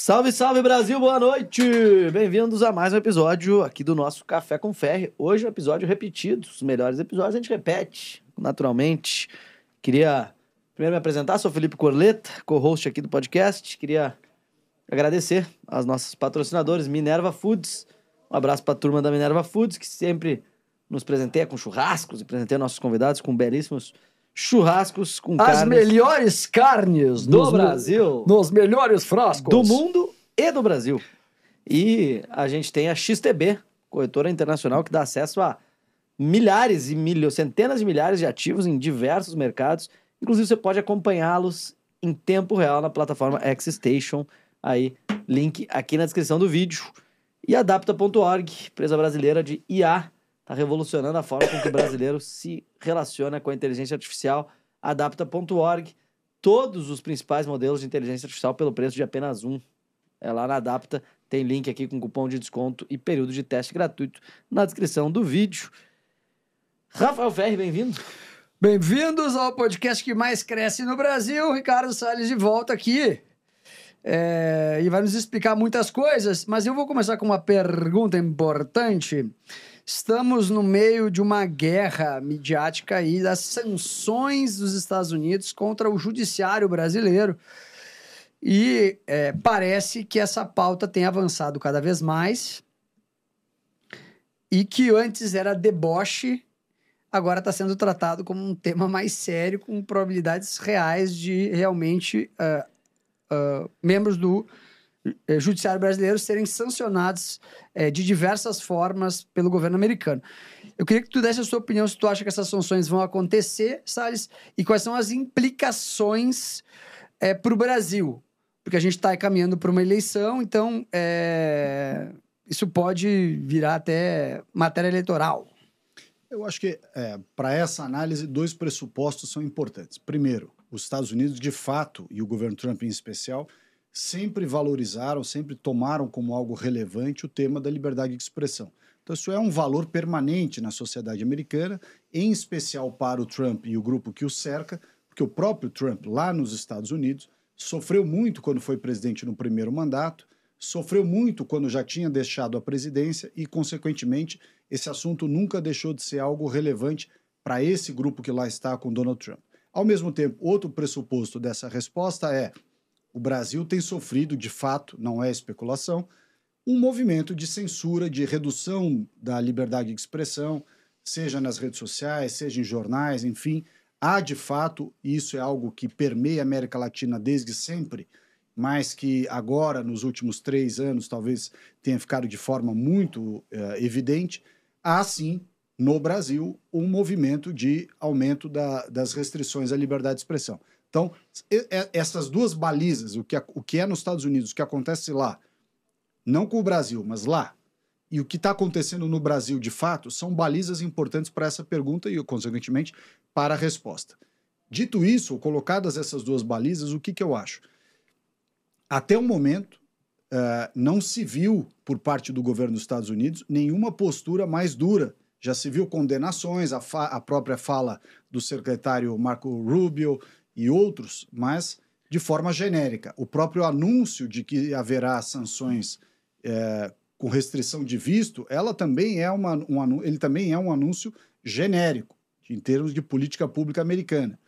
Salve, salve Brasil, boa noite! Bem-vindos a mais um episódio aqui do nosso Café com Ferry. Hoje é um episódio repetido, os melhores episódios a gente repete, naturalmente. Queria primeiro me apresentar, sou Felipe Corleta, co-host aqui do podcast. Queria agradecer aos nossos patrocinadores, Minerva Foods. Um abraço para a turma da Minerva Foods, que sempre nos presenteia com churrascos e presenteia nossos convidados com belíssimos churrascos com As carnes melhores carnes do Brasil, nos melhores frascos do mundo e do Brasil. E a gente tem a XTB, corretora internacional, que dá acesso a milhares e centenas de milhares de ativos em diversos mercados. Inclusive, você pode acompanhá-los em tempo real na plataforma XStation. Aí, link aqui na descrição do vídeo. E Adapta.org, empresa brasileira de IA, está revolucionando a forma com que o brasileiro se relaciona com a inteligência artificial. Adapta.org, todos os principais modelos de inteligência artificial pelo preço de apenas um. É lá na Adapta, tem link aqui com cupom de desconto e período de teste gratuito na descrição do vídeo. Rafael Ferri, bem-vindo. Bem-vindos ao podcast que mais cresce no Brasil. Ricardo Salles de volta aqui. E vai nos explicar muitas coisas, mas eu vou começar com uma pergunta importante. Estamos no meio de uma guerra midiática aí das sanções dos Estados Unidos contra o judiciário brasileiro. E parece que essa pauta tem avançado cada vez mais e que antes era deboche, agora está sendo tratado como um tema mais sério, com probabilidades reais de realmente membros do judiciário brasileiro serem sancionados de diversas formas pelo governo americano. Eu queria que tu desse a sua opinião se tu acha que essas sanções vão acontecer, Salles, e quais são as implicações para o Brasil. Porque a gente está caminhando para uma eleição, então isso pode virar até matéria eleitoral. Eu acho que, para essa análise, dois pressupostos são importantes. Primeiro, os Estados Unidos, de fato, e o governo Trump em especial, sempre valorizaram, sempre tomaram como algo relevante o tema da liberdade de expressão. Então, isso é um valor permanente na sociedade americana, em especial para o Trump e o grupo que o cerca, porque o próprio Trump, lá nos Estados Unidos, sofreu muito quando foi presidente no primeiro mandato, sofreu muito quando já tinha deixado a presidência e, consequentemente, esse assunto nunca deixou de ser algo relevante para esse grupo que lá está com Donald Trump. Ao mesmo tempo, outro pressuposto dessa resposta é: o Brasil tem sofrido, de fato, não é especulação, um movimento de censura, de redução da liberdade de expressão, seja nas redes sociais, seja em jornais, enfim. Há, de fato, e isso é algo que permeia a América Latina desde sempre, mas que agora, nos últimos 3 anos, talvez tenha ficado de forma muito evidente, há, sim, no Brasil, um movimento de aumento das restrições à liberdade de expressão. Então, essas duas balizas, o que é nos Estados Unidos, o que acontece lá, não com o Brasil, mas lá, e o que está acontecendo no Brasil de fato, são balizas importantes para essa pergunta e, consequentemente, para a resposta. Dito isso, colocadas essas duas balizas, o que eu acho? Até o momento, não se viu, por parte do governo dos Estados Unidos, nenhuma postura mais dura. Já se viu condenações, a própria fala do secretário Marco Rubio e outros, mas de forma genérica. O próprio anúncio de que haverá sanções com restrição de visto, ele também é um anúncio genérico, em termos de política pública americana.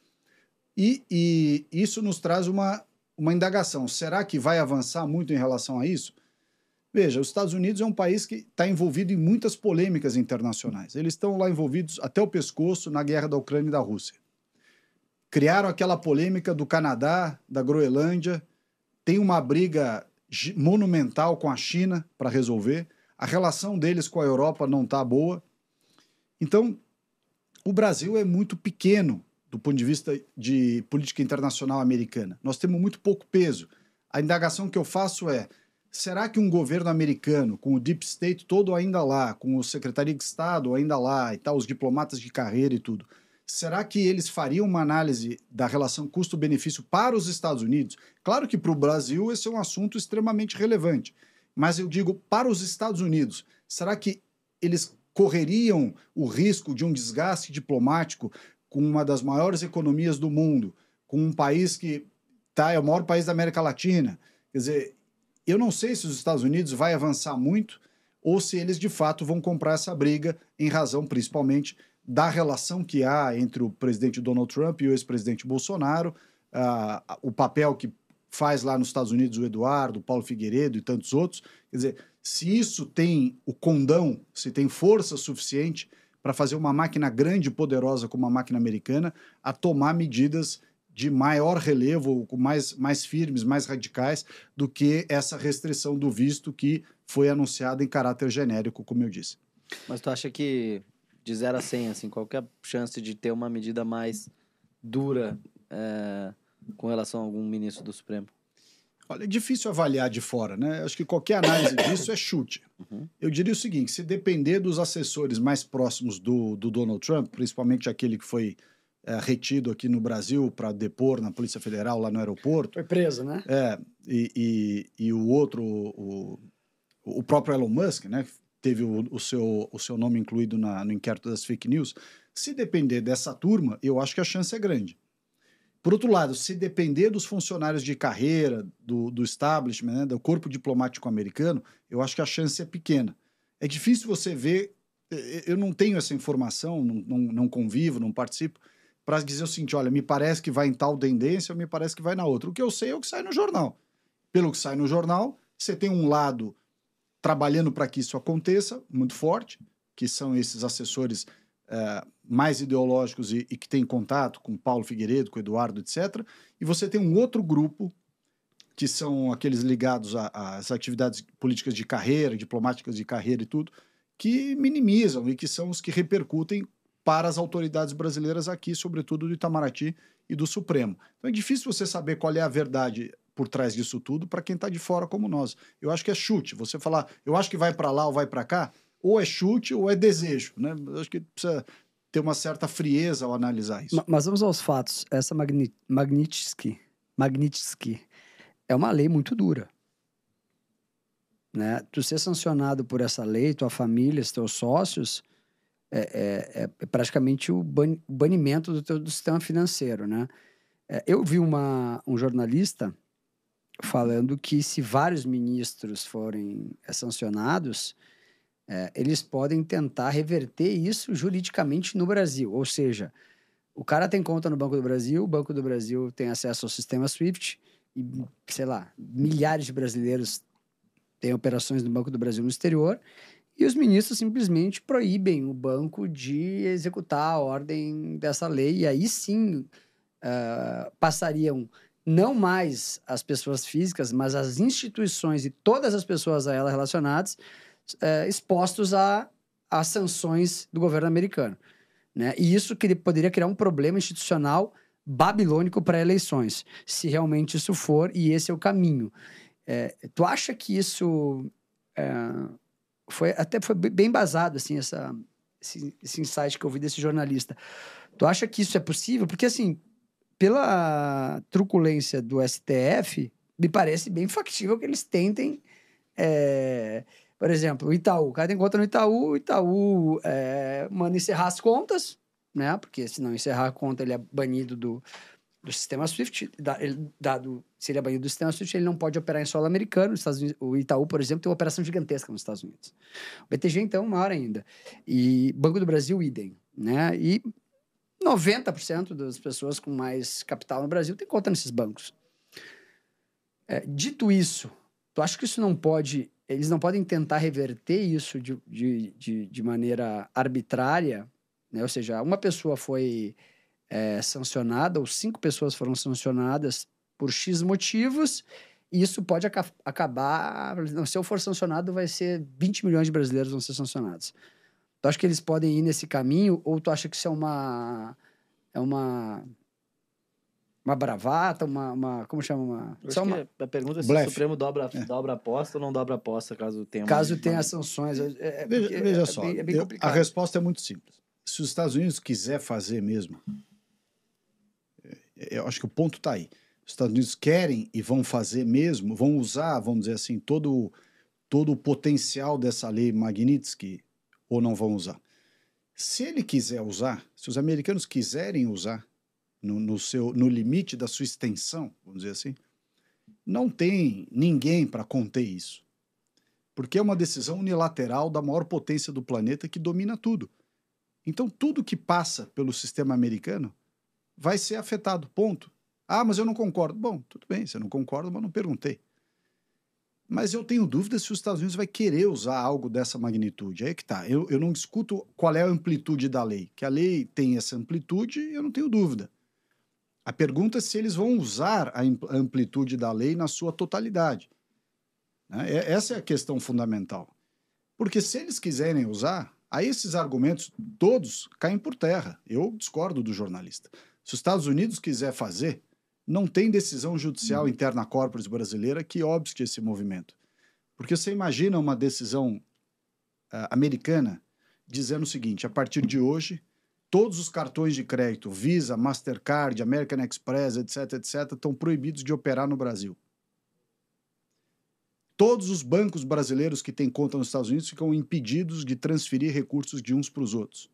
E isso nos traz uma indagação. Será que vai avançar muito em relação a isso? Veja, os Estados Unidos é um país que está envolvido em muitas polêmicas internacionais. Eles estão lá envolvidos até o pescoço na guerra da Ucrânia e da Rússia. Criaram aquela polêmica do Canadá, da Groenlândia, tem uma briga monumental com a China para resolver, a relação deles com a Europa não está boa. Então, o Brasil é muito pequeno do ponto de vista de política internacional americana. Nós temos muito pouco peso. A indagação que eu faço é: será que um governo americano, com o Deep State todo ainda lá, com o Secretaria de Estado ainda lá e tal, os diplomatas de carreira e tudo, será que eles fariam uma análise da relação custo-benefício para os Estados Unidos? Claro que para o Brasil esse é um assunto extremamente relevante, mas eu digo, para os Estados Unidos, será que eles correriam o risco de um desgaste diplomático com uma das maiores economias do mundo, com um país que é o maior país da América Latina? Quer dizer, eu não sei se os Estados Unidos vai avançar muito ou se eles, de fato, vão comprar essa briga em razão, principalmente, da relação que há entre o presidente Donald Trump e o ex-presidente Bolsonaro, o papel que faz lá nos Estados Unidos o Eduardo, o Paulo Figueiredo e tantos outros. Quer dizer, se isso tem o condão, se tem força suficiente para fazer uma máquina grande e poderosa como a máquina americana a tomar medidas de maior relevo, mais firmes, mais radicais do que essa restrição do visto que foi anunciada em caráter genérico, como eu disse. Mas tu acha que de 0 a 100, assim, qual que é a chance de ter uma medida mais dura com relação a algum ministro do Supremo? Olha, é difícil avaliar de fora, né? Acho que qualquer análise disso é chute. Uhum. Eu diria o seguinte, se depender dos assessores mais próximos do Donald Trump, principalmente aquele que foi retido aqui no Brasil para depor na Polícia Federal lá no aeroporto. Foi preso, né? E o outro, o próprio Elon Musk, né? Teve o seu nome incluído no inquérito das fake news. Se depender dessa turma, eu acho que a chance é grande. Por outro lado, se depender dos funcionários de carreira, do establishment, né, do corpo diplomático americano, eu acho que a chance é pequena. É difícil você ver, eu não tenho essa informação, não convivo, não participo, para dizer o seguinte, olha, me parece que vai em tal tendência ou me parece que vai na outra. O que eu sei é o que sai no jornal. Pelo que sai no jornal, você tem um lado trabalhando para que isso aconteça, muito forte, que são esses assessores mais ideológicos e que têm contato com Paulo Figueiredo, com Eduardo, etc. E você tem um outro grupo, que são aqueles ligados às atividades políticas de carreira, diplomáticas de carreira e tudo, que minimizam e que são os que repercutem para as autoridades brasileiras aqui, sobretudo do Itamaraty e do Supremo. Então é difícil você saber qual é a verdade por trás disso tudo para quem está de fora como nós. Eu acho que é chute. Você falar, eu acho que vai para lá ou vai para cá, ou é chute ou é desejo, né? Eu acho que precisa ter uma certa frieza ao analisar isso. Mas vamos aos fatos. Essa Magnitsky é uma lei muito dura. Né? Tu ser sancionado por essa lei, tua família, os teus sócios, é praticamente o banimento do sistema financeiro. Né? Eu vi um jornalista falando que se vários ministros forem sancionados, eles podem tentar reverter isso juridicamente no Brasil. Ou seja, o cara tem conta no Banco do Brasil, o Banco do Brasil tem acesso ao sistema SWIFT e, sei lá, milhares de brasileiros têm operações no Banco do Brasil no exterior e os ministros simplesmente proíbem o banco de executar a ordem dessa lei e aí sim passariam não mais as pessoas físicas, mas as instituições e todas as pessoas a ela relacionadas expostos a sanções do governo americano. Né? E isso poderia criar um problema institucional babilônico para eleições, se realmente isso for, e esse é o caminho. Tu acha que isso foi bem embasado, assim, esse insight que eu vi desse jornalista? Tu acha que isso é possível? Porque, assim, pela truculência do STF, me parece bem factível que eles tentem... Por exemplo, o Itaú. O cara tem conta no Itaú, o Itaú manda encerrar as contas, né? Porque se não encerrar a conta, ele é banido do sistema SWIFT. Se ele é banido do sistema SWIFT, ele não pode operar em solo americano. O Itaú, por exemplo, tem uma operação gigantesca nos Estados Unidos. O BTG, então, maior ainda. E Banco do Brasil, idem. Né? E 90% das pessoas com mais capital no Brasil tem conta nesses bancos. Dito isso, tu acha que isso não pode... Eles não podem tentar reverter isso de maneira arbitrária, né? Ou seja, uma pessoa foi sancionada, ou 5 pessoas foram sancionadas por X motivos, e isso pode acabar... Se eu for sancionado, vai ser 20 milhões de brasileiros vão ser sancionados. Tu acha que eles podem ir nesse caminho, ou tu acha que isso é uma bravata, como chama? A pergunta é se Blefe. o Supremo dobra a aposta ou não dobra a aposta, caso tenha tenha sanções. Veja só, é bem complicado. a resposta é muito simples. Se os Estados Unidos quiser fazer mesmo, eu acho que o ponto está aí. Os Estados Unidos querem e vão fazer mesmo, vão usar, vamos dizer assim, todo o potencial dessa lei Magnitsky, ou não vão usar. Se ele quiser usar, se os americanos quiserem usar, no limite da sua extensão, vamos dizer assim, não tem ninguém para conter isso. Porque é uma decisão unilateral da maior potência do planeta que domina tudo. Então, tudo que passa pelo sistema americano vai ser afetado, ponto. Ah, mas eu não concordo. Bom, tudo bem, você não concorda, mas não perguntei. Mas eu tenho dúvida se os Estados Unidos vai querer usar algo dessa magnitude. Aí é que tá. Eu não discuto qual é a amplitude da lei. Que a lei tem essa amplitude, eu não tenho dúvida. A pergunta é se eles vão usar a amplitude da lei na sua totalidade. Né? Essa é a questão fundamental. Porque se eles quiserem usar, aí esses argumentos todos caem por terra. Eu discordo do jornalista. Se os Estados Unidos quiser fazer, não tem decisão judicial interna corporis brasileira que obste esse movimento. Porque você imagina uma decisão americana dizendo o seguinte: a partir de hoje, todos os cartões de crédito, Visa, Mastercard, American Express, etc., estão proibidos de operar no Brasil. Todos os bancos brasileiros que têm conta nos Estados Unidos ficam impedidos de transferir recursos de uns para os outros.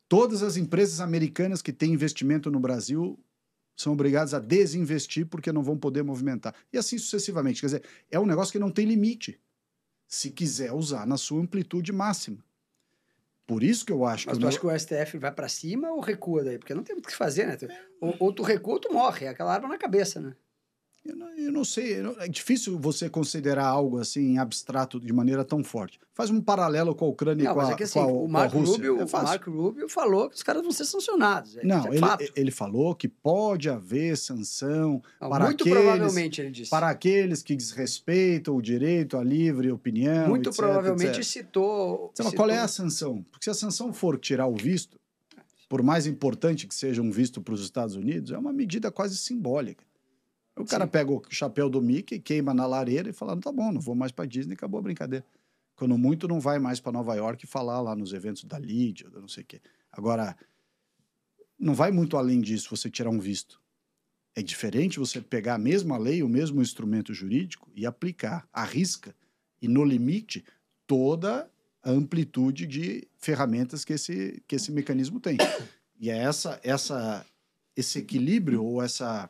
Todas as empresas americanas que têm investimento no Brasil são obrigadas a desinvestir porque não vão poder movimentar. E assim sucessivamente. Quer dizer, é um negócio que não tem limite, se quiser usar na sua amplitude máxima. Por isso que eu acho Mas que... tu acha que o STF vai para cima ou recua daí? Porque não tem muito o que fazer, né? Ou tu recua ou tu morre. É aquela arma na cabeça, né? Eu não sei, é difícil você considerar algo assim abstrato de maneira tão forte. Faz um paralelo com a Ucrânia Não, e com mas a, é que assim, com a, o com a Rússia. O Marco Rubio falou que os caras vão ser sancionados. Não, isso é fato. ele falou que pode haver sanção Não, para muito aqueles, provavelmente ele disse. para aqueles que desrespeitam o direito à livre opinião, Muito etc, provavelmente etc. citou... Então, qual é a sanção? Porque se a sanção for tirar o visto, por mais importante que seja um visto para os Estados Unidos, é uma medida quase simbólica. O cara pega o chapéu do Mickey, queima na lareira e fala, tá bom, não vou mais para Disney, acabou a brincadeira. Quando muito, não vai mais para Nova York falar lá nos eventos da Lídia, não sei o quê. Agora, não vai muito além disso você tirar um visto. É diferente você pegar a mesma lei, o mesmo instrumento jurídico e aplicar à risca e no limite toda a amplitude de ferramentas que esse mecanismo tem. E é esse equilíbrio ou essa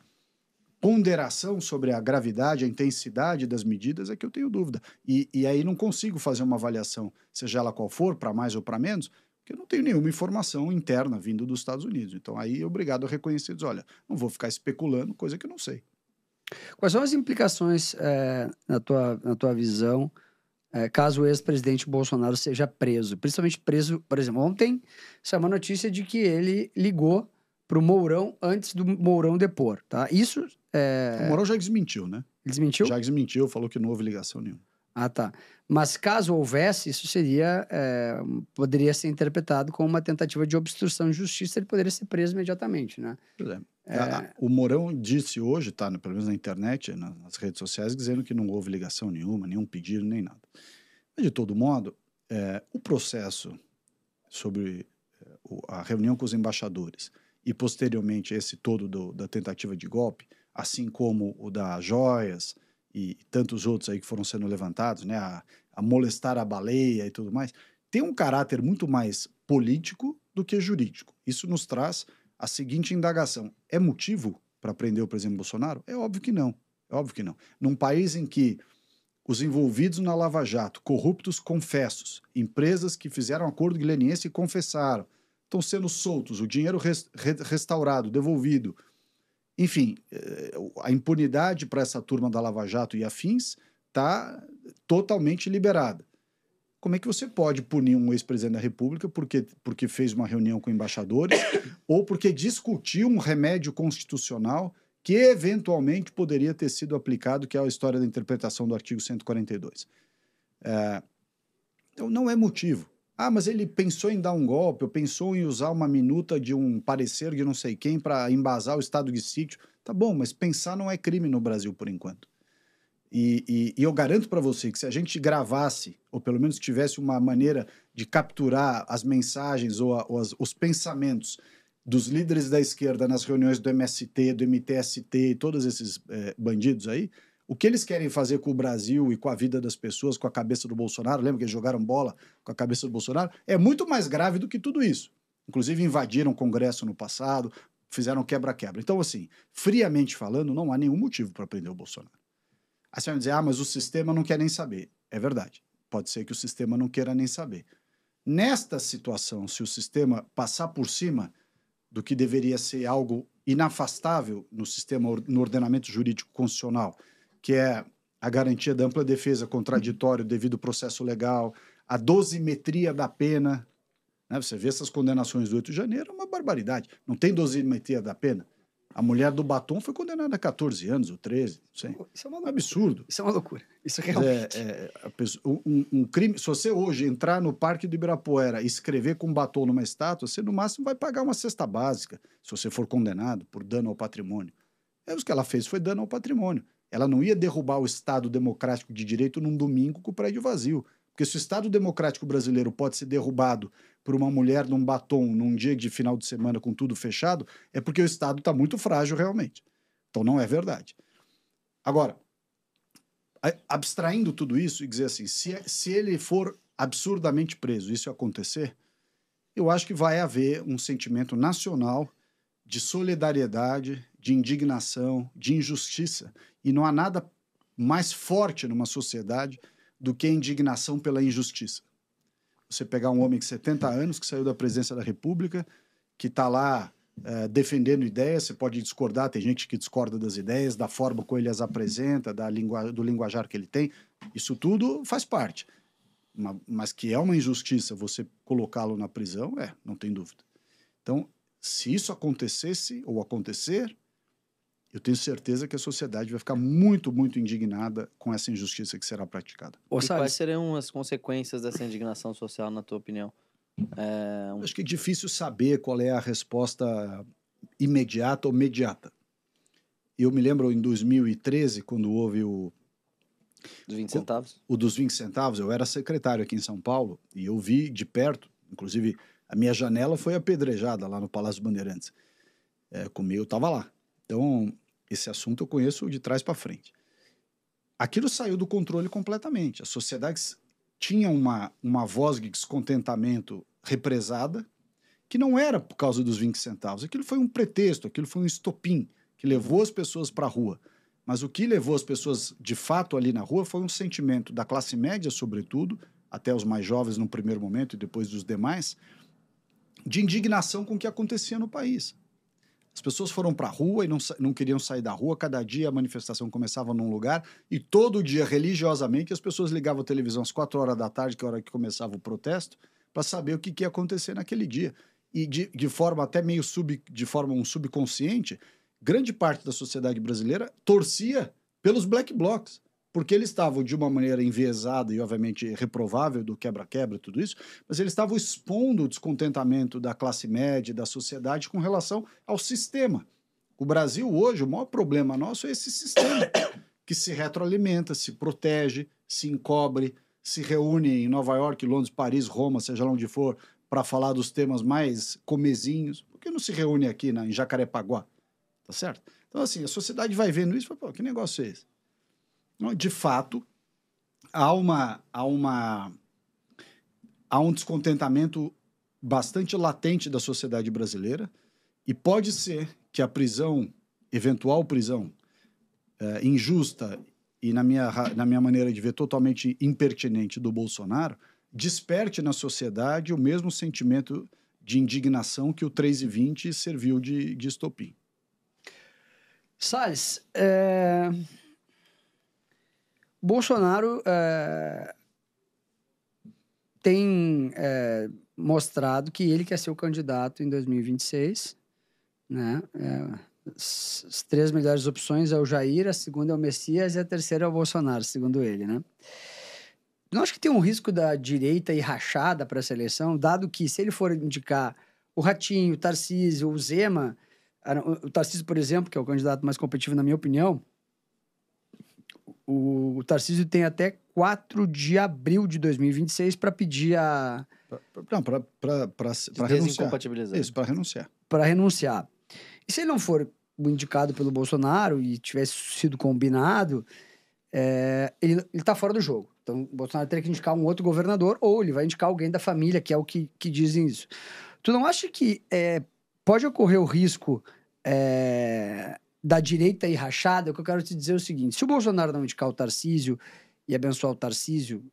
ponderação sobre a gravidade, a intensidade das medidas é que eu tenho dúvida. E aí não consigo fazer uma avaliação, seja ela qual for, para mais ou para menos, porque eu não tenho nenhuma informação interna vindo dos Estados Unidos. Então aí é obrigado a reconhecer, dizer, olha, não vou ficar especulando coisa que eu não sei. Quais são as implicações, na tua visão, caso o ex-presidente Bolsonaro seja preso? Principalmente preso, por exemplo, ontem saiu uma notícia de que ele ligou para o Mourão antes do Mourão depor, tá? Isso... O Mourão já desmentiu, né? Desmentiu? Já desmentiu, falou que não houve ligação nenhuma. Ah, tá. Mas caso houvesse, isso poderia ser interpretado como uma tentativa de obstrução de justiça, ele poderia ser preso imediatamente, né? Pois é. O Mourão disse hoje, tá, pelo menos na internet, nas redes sociais, dizendo que não houve ligação nenhuma, nenhum pedido, nem nada. Mas, de todo modo, o processo sobre a reunião com os embaixadores e, posteriormente, esse todo da tentativa de golpe, assim como o da Joias e tantos outros aí que foram sendo levantados, né, a molestar a baleia e tudo mais, tem um caráter muito mais político do que jurídico. Isso nos traz a seguinte indagação: é motivo para prender o presidente Bolsonaro? É óbvio que não. É óbvio que não. Num país em que os envolvidos na Lava Jato, corruptos confessos, empresas que fizeram acordo guilhermense e confessaram, estão sendo soltos, o dinheiro restaurado, devolvido. Enfim, a impunidade para essa turma da Lava Jato e afins está totalmente liberada. Como é que você pode punir um ex-presidente da República porque fez uma reunião com embaixadores ou porque discutiu um remédio constitucional que eventualmente poderia ter sido aplicado, que é a história da interpretação do artigo 142? Então, não é motivo. Ah, mas ele pensou em dar um golpe, ou pensou em usar uma minuta de um parecer de não sei quem para embasar o estado de sítio. Tá bom, mas pensar não é crime no Brasil por enquanto. E eu garanto para você que se a gente gravasse, ou pelo menos tivesse uma maneira de capturar as mensagens ou os pensamentos dos líderes da esquerda nas reuniões do MST, do MTST e todos esses bandidos aí, o que eles querem fazer com o Brasil e com a vida das pessoas, com a cabeça do Bolsonaro, lembra que eles jogaram bola com a cabeça do Bolsonaro? É muito mais grave do que tudo isso. Inclusive invadiram o Congresso no passado, fizeram quebra-quebra. Então, assim, friamente falando, não há nenhum motivo para prender o Bolsonaro. Aí você vai dizer, mas o sistema não quer nem saber. É verdade. Pode ser que o sistema não queira nem saber. Nesta situação, se o sistema passar por cima do que deveria ser algo inafastável no sistema, no ordenamento jurídico constitucional, que é a garantia da ampla defesa contraditório devido processo legal, a dosimetria da pena, né? Você vê essas condenações do 8 de janeiro, é uma barbaridade. Não tem dosimetria da pena. A mulher do batom foi condenada a 14 anos ou 13, não sei. Isso é uma Um loucura. absurdo. Isso é uma loucura. Isso realmente. Um crime. Se você hoje entrar no Parque do Ibirapuera e escrever com batom numa estátua, você no máximo vai pagar uma cesta básica, se você for condenado por dano ao patrimônio. É o que ela fez, foi dano ao patrimônio. Ela não ia derrubar o Estado democrático de direito num domingo com o prédio vazio. Porque se o Estado democrático brasileiro pode ser derrubado por uma mulher num batom num dia de final de semana com tudo fechado, é porque o Estado está muito frágil realmente. Então não é verdade. Agora, abstraindo tudo isso e dizer assim, se ele for absurdamente preso, isso acontecer, eu acho que vai haver um sentimento nacional de solidariedade, de indignação, de injustiça. E não há nada mais forte numa sociedade do que a indignação pela injustiça. Você pegar um homem de 70 anos que saiu da presidência da República, que está lá defendendo ideias, você pode discordar, tem gente que discorda das ideias, da forma como ele as apresenta, do linguajar que ele tem, isso tudo faz parte. Mas que é uma injustiça você colocá-lo na prisão, não tem dúvida. Então, se isso acontecesse ou acontecer, eu tenho certeza que a sociedade vai ficar muito, muito indignada com essa injustiça que será praticada. E quais seriam as consequências dessa indignação social, na tua opinião? Acho que é difícil saber qual é a resposta imediata ou mediata. Eu me lembro em 2013, quando houve o... Dos 20 centavos? O dos 20 centavos, eu era secretário aqui em São Paulo e eu vi de perto, inclusive a minha janela foi apedrejada lá no Palácio Bandeirantes. Comigo, eu estava lá. Então, esse assunto eu conheço de trás para frente. Aquilo saiu do controle completamente. A sociedade tinha uma voz de descontentamento represada, que não era por causa dos 20 centavos. Aquilo foi um pretexto, aquilo foi um estopim que levou as pessoas para a rua. Mas o que levou as pessoas, de fato, ali na rua foi um sentimento da classe média, sobretudo, até os mais jovens no primeiro momento e depois dos demais, de indignação com o que acontecia no país. As pessoas foram para a rua e não queriam sair da rua. Cada dia a manifestação começava num lugar e todo dia, religiosamente, as pessoas ligavam a televisão às 4 horas da tarde, que é a hora que começava o protesto, para saber o que ia acontecer naquele dia. E de forma até meio subconsciente, grande parte da sociedade brasileira torcia pelos black blocs, porque eles estavam de uma maneira enviesada e, obviamente, reprovável do quebra-quebra e tudo isso, mas eles estavam expondo o descontentamento da classe média, da sociedade, com relação ao sistema. O Brasil, hoje, o maior problema nosso é esse sistema que se retroalimenta, se protege, se encobre, se reúne em Nova York, Londres, Paris, Roma, seja lá onde for, para falar dos temas mais comezinhos. Por que não se reúne aqui em Jacarepaguá? Tá certo? Então, assim, a sociedade vai vendo isso e fala, pô, que negócio é esse? De fato, há um descontentamento bastante latente da sociedade brasileira e pode ser que a eventual prisão injusta e, na minha maneira de ver, totalmente impertinente do Bolsonaro, desperte na sociedade o mesmo sentimento de indignação que o 3/20 serviu de estopim. Salles, Bolsonaro tem mostrado que ele quer ser o candidato em 2026, né? As 3 melhores opções é o Jair, a segunda é o Messias e a terceira é o Bolsonaro, segundo ele, né? Não acho que tem um risco da direita ir rachada para essa eleição, dado que se ele for indicar o Ratinho, o Tarcísio, o Zema, o Tarcísio, por exemplo, que é o candidato mais competitivo na minha opinião, o Tarcísio tem até 4 de abril de 2026 para pedir a... Não, para renunciar. Isso, para renunciar. Para renunciar. E se ele não for indicado pelo Bolsonaro e tivesse sido combinado, ele está fora do jogo. Então, o Bolsonaro teria que indicar um outro governador ou ele vai indicar alguém da família, que é o que dizem isso. Tu não acha que pode ocorrer o risco da direita e rachada, o que eu quero te dizer é o seguinte: se o Bolsonaro não indicar o Tarcísio e abençoar o Tarcísio,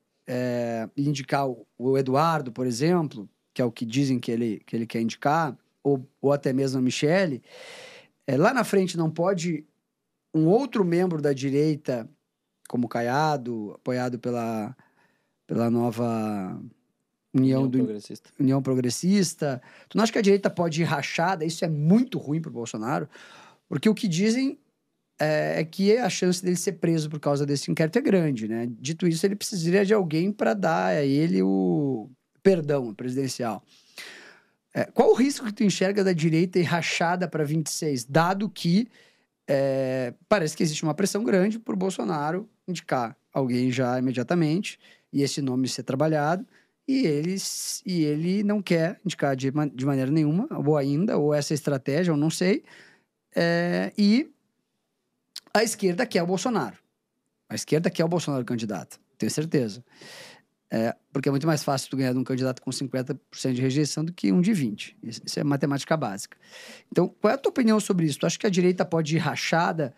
e indicar o Eduardo, por exemplo, que é o que dizem que ele quer indicar, ou até mesmo a Michele, lá na frente não pode um outro membro da direita, como Caiado, apoiado pela nova União Progressista. União Progressista. Tu não acha que a direita pode ir rachada? Isso é muito ruim para o Bolsonaro, porque o que dizem é que a chance dele ser preso por causa desse inquérito é grande, né? Dito isso, ele precisaria de alguém para dar a ele o perdão presidencial. Qual o risco que tu enxerga da direita ir rachada para 26, dado que parece que existe uma pressão grande por Bolsonaro indicar alguém já imediatamente e esse nome ser trabalhado, e ele não quer indicar de maneira nenhuma, ou ainda, ou essa estratégia, eu não sei, e a esquerda quer o Bolsonaro. A esquerda quer o Bolsonaro candidato, tenho certeza. Porque é muito mais fácil tu ganhar de um candidato com 50% de rejeição do que um de 20%. Isso é matemática básica. Então, qual é a tua opinião sobre isso? Tu acha que a direita pode ir rachada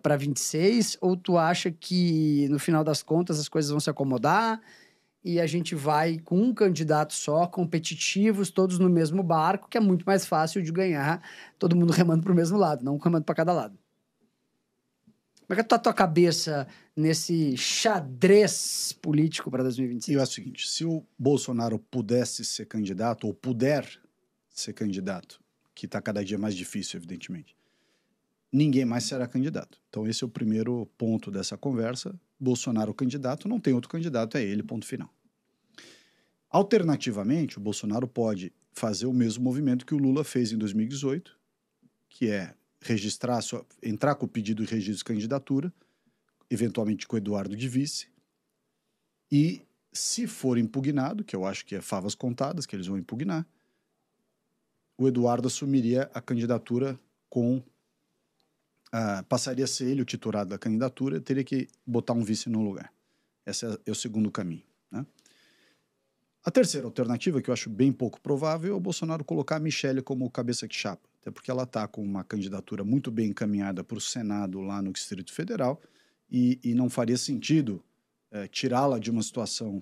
para 26? Ou tu acha que, no final das contas, as coisas vão se acomodar e a gente vai com um candidato só, competitivos, todos no mesmo barco, que é muito mais fácil de ganhar, todo mundo remando para o mesmo lado, não remando para cada lado? Como é que tá a tua cabeça nesse xadrez político para 2026? E é o seguinte, se o Bolsonaro pudesse ser candidato, ou puder ser candidato, que está cada dia mais difícil, evidentemente, ninguém mais será candidato. Então esse é o primeiro ponto dessa conversa. Bolsonaro candidato, não tem outro candidato, é ele, ponto final. Alternativamente, o Bolsonaro pode fazer o mesmo movimento que o Lula fez em 2018, que é entrar com o pedido de registro de candidatura, eventualmente com o Eduardo de vice, e se for impugnado, que eu acho que é favas contadas, que eles vão impugnar, o Eduardo assumiria a candidatura passaria a ser ele o titular da candidatura, teria que botar um vice no lugar. Esse é o segundo caminho, né? A terceira alternativa, que eu acho bem pouco provável, é o Bolsonaro colocar a Michele como cabeça de chapa, até porque ela está com uma candidatura muito bem encaminhada para o Senado lá no Distrito Federal, e não faria sentido tirá-la de uma situação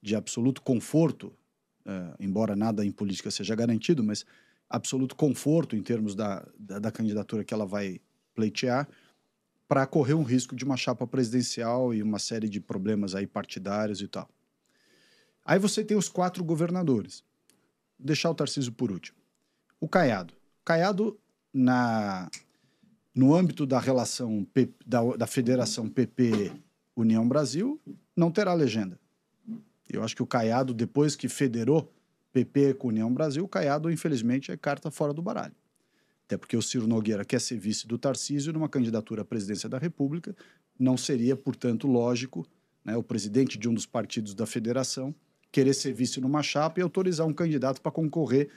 de absoluto conforto, embora nada em política seja garantido, mas absoluto conforto em termos da candidatura que ela vai pleitear, para correr um risco de uma chapa presidencial e uma série de problemas aí partidários e tal. Aí você tem os 4 governadores. Vou deixar o Tarcísio por último. O Caiado. Caiado, no âmbito da relação da federação PP-União Brasil, não terá legenda. Eu acho que o Caiado, depois que federou PP com União Brasil, o Caiado, infelizmente, é carta fora do baralho. Até porque o Ciro Nogueira quer ser vice do Tarcísio numa candidatura à presidência da República. Não seria, portanto, lógico, né, o presidente de um dos partidos da federação querer ser vice numa chapa e autorizar um candidato para concorrer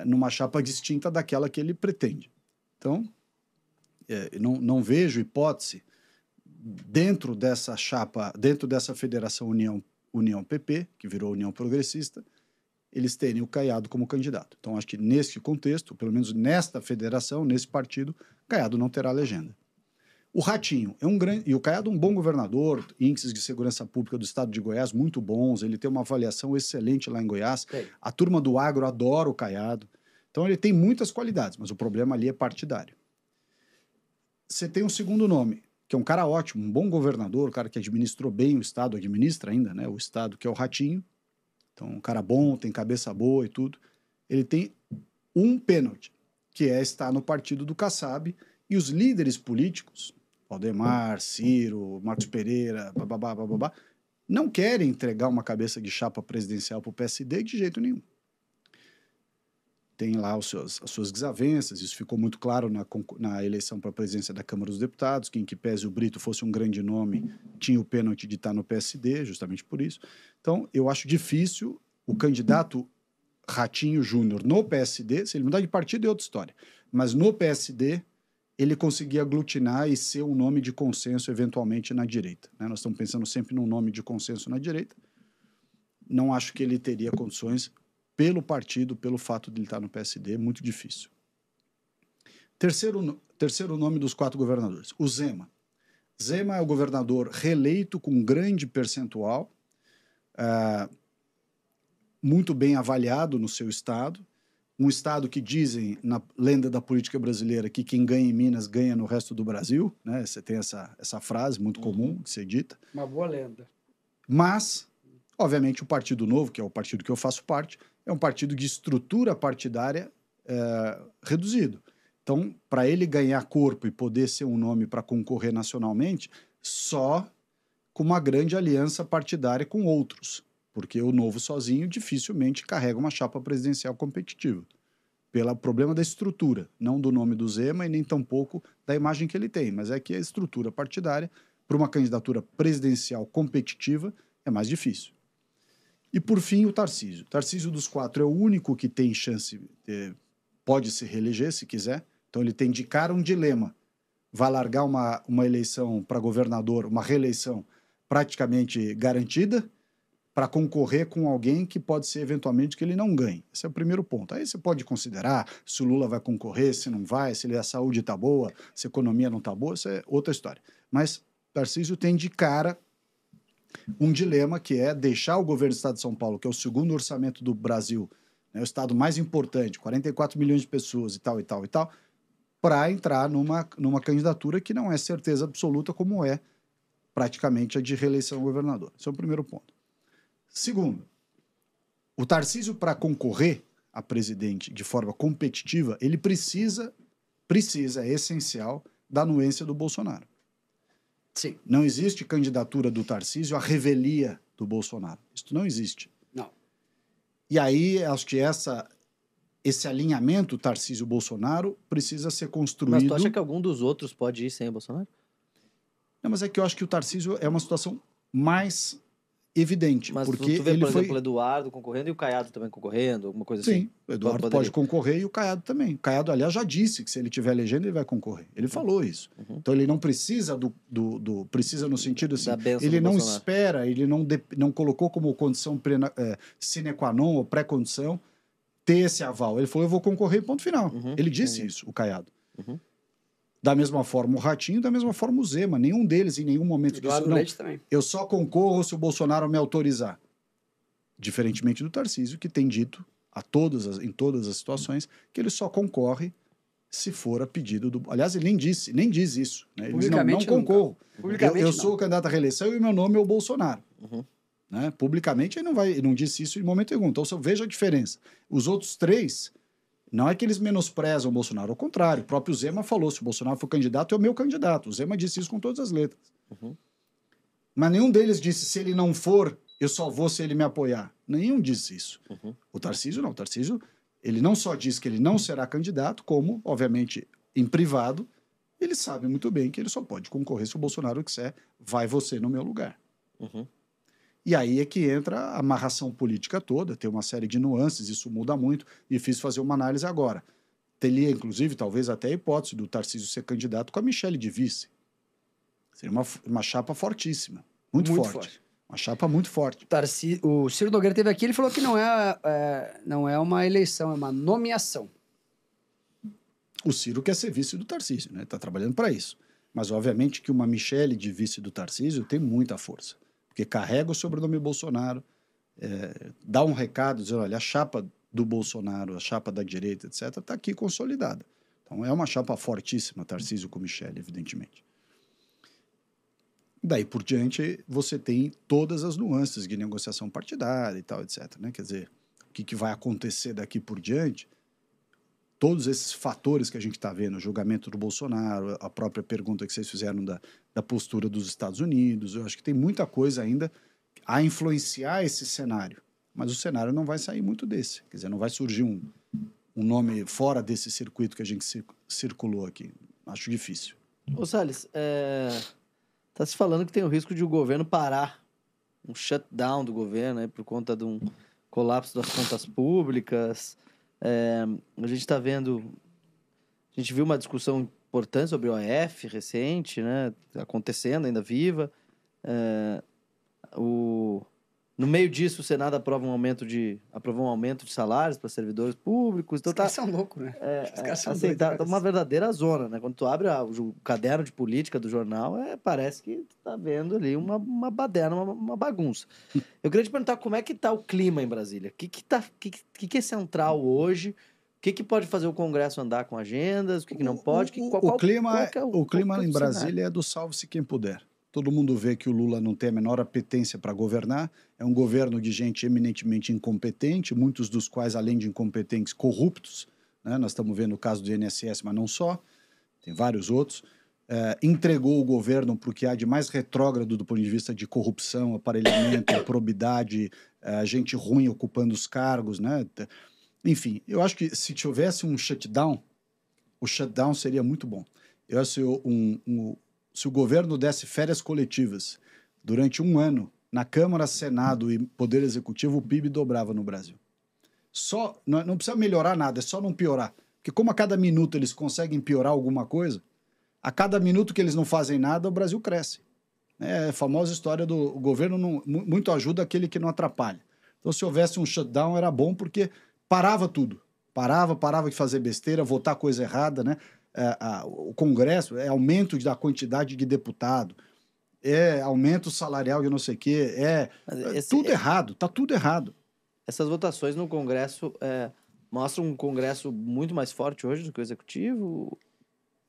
numa chapa distinta daquela que ele pretende. Então, não vejo hipótese dentro dessa chapa, dentro dessa federação União PP, que virou União Progressista, eles terem o Caiado como candidato. Então, acho que nesse contexto, pelo menos nesta federação, nesse partido, Caiado não terá legenda. O Ratinho é um grande... E o Caiado é um bom governador, índices de segurança pública do estado de Goiás muito bons, ele tem uma avaliação excelente lá em Goiás. Sim. A turma do agro adora o Caiado. Então, ele tem muitas qualidades, mas o problema ali é partidário. Você tem um segundo nome, que é um cara ótimo, um bom governador, um cara que administrou bem o estado, administra ainda, né, o estado, que é o Ratinho. Então, um cara bom, tem cabeça boa e tudo. Ele tem um pênalti, que é estar no partido do Kassab, e os líderes políticos, Valdemar, Ciro, Marcos Pereira, bababá, não querem entregar uma cabeça de chapa presidencial para o PSD de jeito nenhum. Tem lá as suas desavenças, isso ficou muito claro na eleição para a presidência da Câmara dos Deputados, que em que pese o Brito fosse um grande nome, tinha o pênalti de estar no PSD, justamente por isso. Então, eu acho difícil o candidato Ratinho Júnior no PSD, se ele mudar de partido é outra história, mas no PSD ele conseguir aglutinar e ser um nome de consenso eventualmente na direita, né? Nós estamos pensando sempre num nome de consenso na direita. Não acho que ele teria condições pelo partido, pelo fato de ele estar no PSD, muito difícil. Terceiro nome dos 4 governadores, o Zema. Zema é o governador reeleito com grande percentual, muito bem avaliado no seu estado, um estado que dizem, na lenda da política brasileira, que quem ganha em Minas ganha no resto do Brasil, né? Você tem essa frase muito comum que você dita. Uma boa lenda. Mas, obviamente, o Partido Novo, que é o partido que eu faço parte, é um partido de estrutura partidária reduzido. Então, para ele ganhar corpo e poder ser um nome para concorrer nacionalmente, só com uma grande aliança partidária com outros, porque o Novo sozinho dificilmente carrega uma chapa presidencial competitiva, pelo problema da estrutura, não do nome do Zema e nem tampouco da imagem que ele tem, mas é que a estrutura partidária, para uma candidatura presidencial competitiva, é mais difícil. E, por fim, o Tarcísio. O Tarcísio dos 4 é o único que tem chance, pode se reeleger se quiser, então ele tem de cara um dilema. Vai largar uma eleição para governador, uma reeleição praticamente garantida, para concorrer com alguém que pode ser eventualmente que ele não ganhe. Esse é o primeiro ponto. Aí você pode considerar se o Lula vai concorrer, se não vai, se a saúde está boa, se a economia não está boa, isso é outra história. Mas Tarcísio tem de cara um dilema que é deixar o governo do Estado de São Paulo, que é o segundo orçamento do Brasil, né, o estado mais importante, 44 milhões de pessoas e tal, para entrar numa candidatura que não é certeza absoluta como é praticamente a de reeleição ao governador. Esse é o primeiro ponto. Segundo, o Tarcísio, para concorrer a presidente de forma competitiva, ele precisa, é essencial, da anuência do Bolsonaro. Sim. Não existe candidatura do Tarcísio à revelia do Bolsonaro. Isso não existe. Não. E aí, acho que esse alinhamento Tarcísio-Bolsonaro precisa ser construído... Mas tu acha que algum dos outros pode ir sem o Bolsonaro? Não, mas é que eu acho que o Tarcísio é uma situação mais evidente. Mas porque tu vê, ele por foi... exemplo, o Eduardo concorrendo e o Caiado também concorrendo, alguma coisa assim? Sim, o Eduardo pode concorrer e o Caiado também. O Caiado, aliás, já disse que se ele tiver legenda, ele vai concorrer. Ele falou isso. Então ele não precisa precisa no sentido assim, ele não espera, ele não colocou como condição sine qua non ou pré-condição ter esse aval. Ele falou, eu vou concorrer, ponto final. Ele disse isso, o Caiado. Da mesma forma o Ratinho, da mesma forma o Zema. Nenhum deles em nenhum momento Eduardo disse, Leite também. Eu só concorro se o Bolsonaro me autorizar. Diferentemente do Tarcísio, que tem dito em todas as situações que ele só concorre se for a pedido do... Aliás, ele nem diz isso. Né? Ele diz, não concorro. Eu sou o candidato à reeleição e o meu nome é o Bolsonaro. Né? Publicamente ele não disse isso em momento algum. Então, veja a diferença. Os outros 3... Não é que eles menosprezam o Bolsonaro, ao contrário. O próprio Zema falou, se o Bolsonaro for candidato, é o meu candidato. O Zema disse isso com todas as letras. Mas nenhum deles disse, se ele não for, eu só vou se ele me apoiar. Nenhum disse isso. O Tarcísio não. O Tarcísio, ele não só diz que ele não será candidato, como, obviamente, em privado, ele sabe muito bem que ele só pode concorrer se o Bolsonaro quiser, vai você no meu lugar. E aí é que entra a amarração política toda, tem uma série de nuances, isso muda muito, difícil fazer uma análise agora. Teria, inclusive, talvez até a hipótese do Tarcísio ser candidato com a Michelle de vice. Seria uma chapa fortíssima, muito forte. Uma chapa muito forte. O Ciro Nogueira esteve aqui, ele falou que não é uma eleição, é uma nomeação. O Ciro quer ser vice do Tarcísio, né? Está trabalhando para isso. Mas, obviamente, que uma Michelle de vice do Tarcísio tem muita força. Porque carrega o sobrenome Bolsonaro, dá um recado, dizendo, olha, a chapa do Bolsonaro, a chapa da direita, etc., está aqui consolidada. Então é uma chapa fortíssima, Tarcísio com Michelle, evidentemente. Daí por diante, você tem todas as nuances de negociação partidária e tal, etc. Né? Quer dizer, o que vai acontecer daqui por diante, todos esses fatores que a gente está vendo, o julgamento do Bolsonaro, a própria pergunta que vocês fizeram da postura dos Estados Unidos, eu acho que tem muita coisa ainda a influenciar esse cenário. Mas o cenário não vai sair muito desse. Quer dizer, não vai surgir um nome fora desse circuito que a gente circulou aqui. Acho difícil. Ô, Salles, tá se falando que tem o risco de o governo parar, um shutdown do governo, né, por conta de um colapso das contas públicas. A gente está vendo... A gente viu uma discussão importante sobre o OF não No meio disso, o Senado aprovou um aumento de salários para servidores públicos. Então Os caras são loucos, né? Os caras são doidos, tá cara. uma verdadeira zona, né? Quando tu abre o caderno de política do jornal, parece que tu tá vendo ali uma baderna, uma bagunça. Eu queria te perguntar como é que tá o clima em Brasília. O que é central hoje? O que pode fazer o Congresso andar com agendas? O que não pode? O clima em cenário? Brasília é do salve-se quem puder. Todo mundo vê que o Lula não tem a menor apetência para governar. É um governo de gente eminentemente incompetente, muitos dos quais, além de incompetentes, corruptos. Né? Nós estamos vendo o caso do INSS, mas não só. Tem vários outros. Entregou o governo para o que há de mais retrógrado do ponto de vista de corrupção, aparelhamento, improbidade, gente ruim ocupando os cargos. Né? Enfim, eu acho que se tivesse um shutdown, o shutdown seria muito bom. Eu acho que se o governo desse férias coletivas durante um ano, na Câmara, Senado e Poder Executivo, o PIB dobrava no Brasil. Não precisa melhorar nada, é só não piorar. Porque como a cada minuto eles conseguem piorar alguma coisa, a cada minuto que eles não fazem nada, o Brasil cresce. É a famosa história do governo muito ajuda aquele que não atrapalha. Então, se houvesse um shutdown, era bom porque parava tudo. Parava de fazer besteira, votar coisa errada, né? O Congresso é aumento da quantidade de deputado, é aumento salarial de não sei o quê, tudo errado, tá tudo errado. Essas votações no Congresso mostram um Congresso muito mais forte hoje do que o Executivo?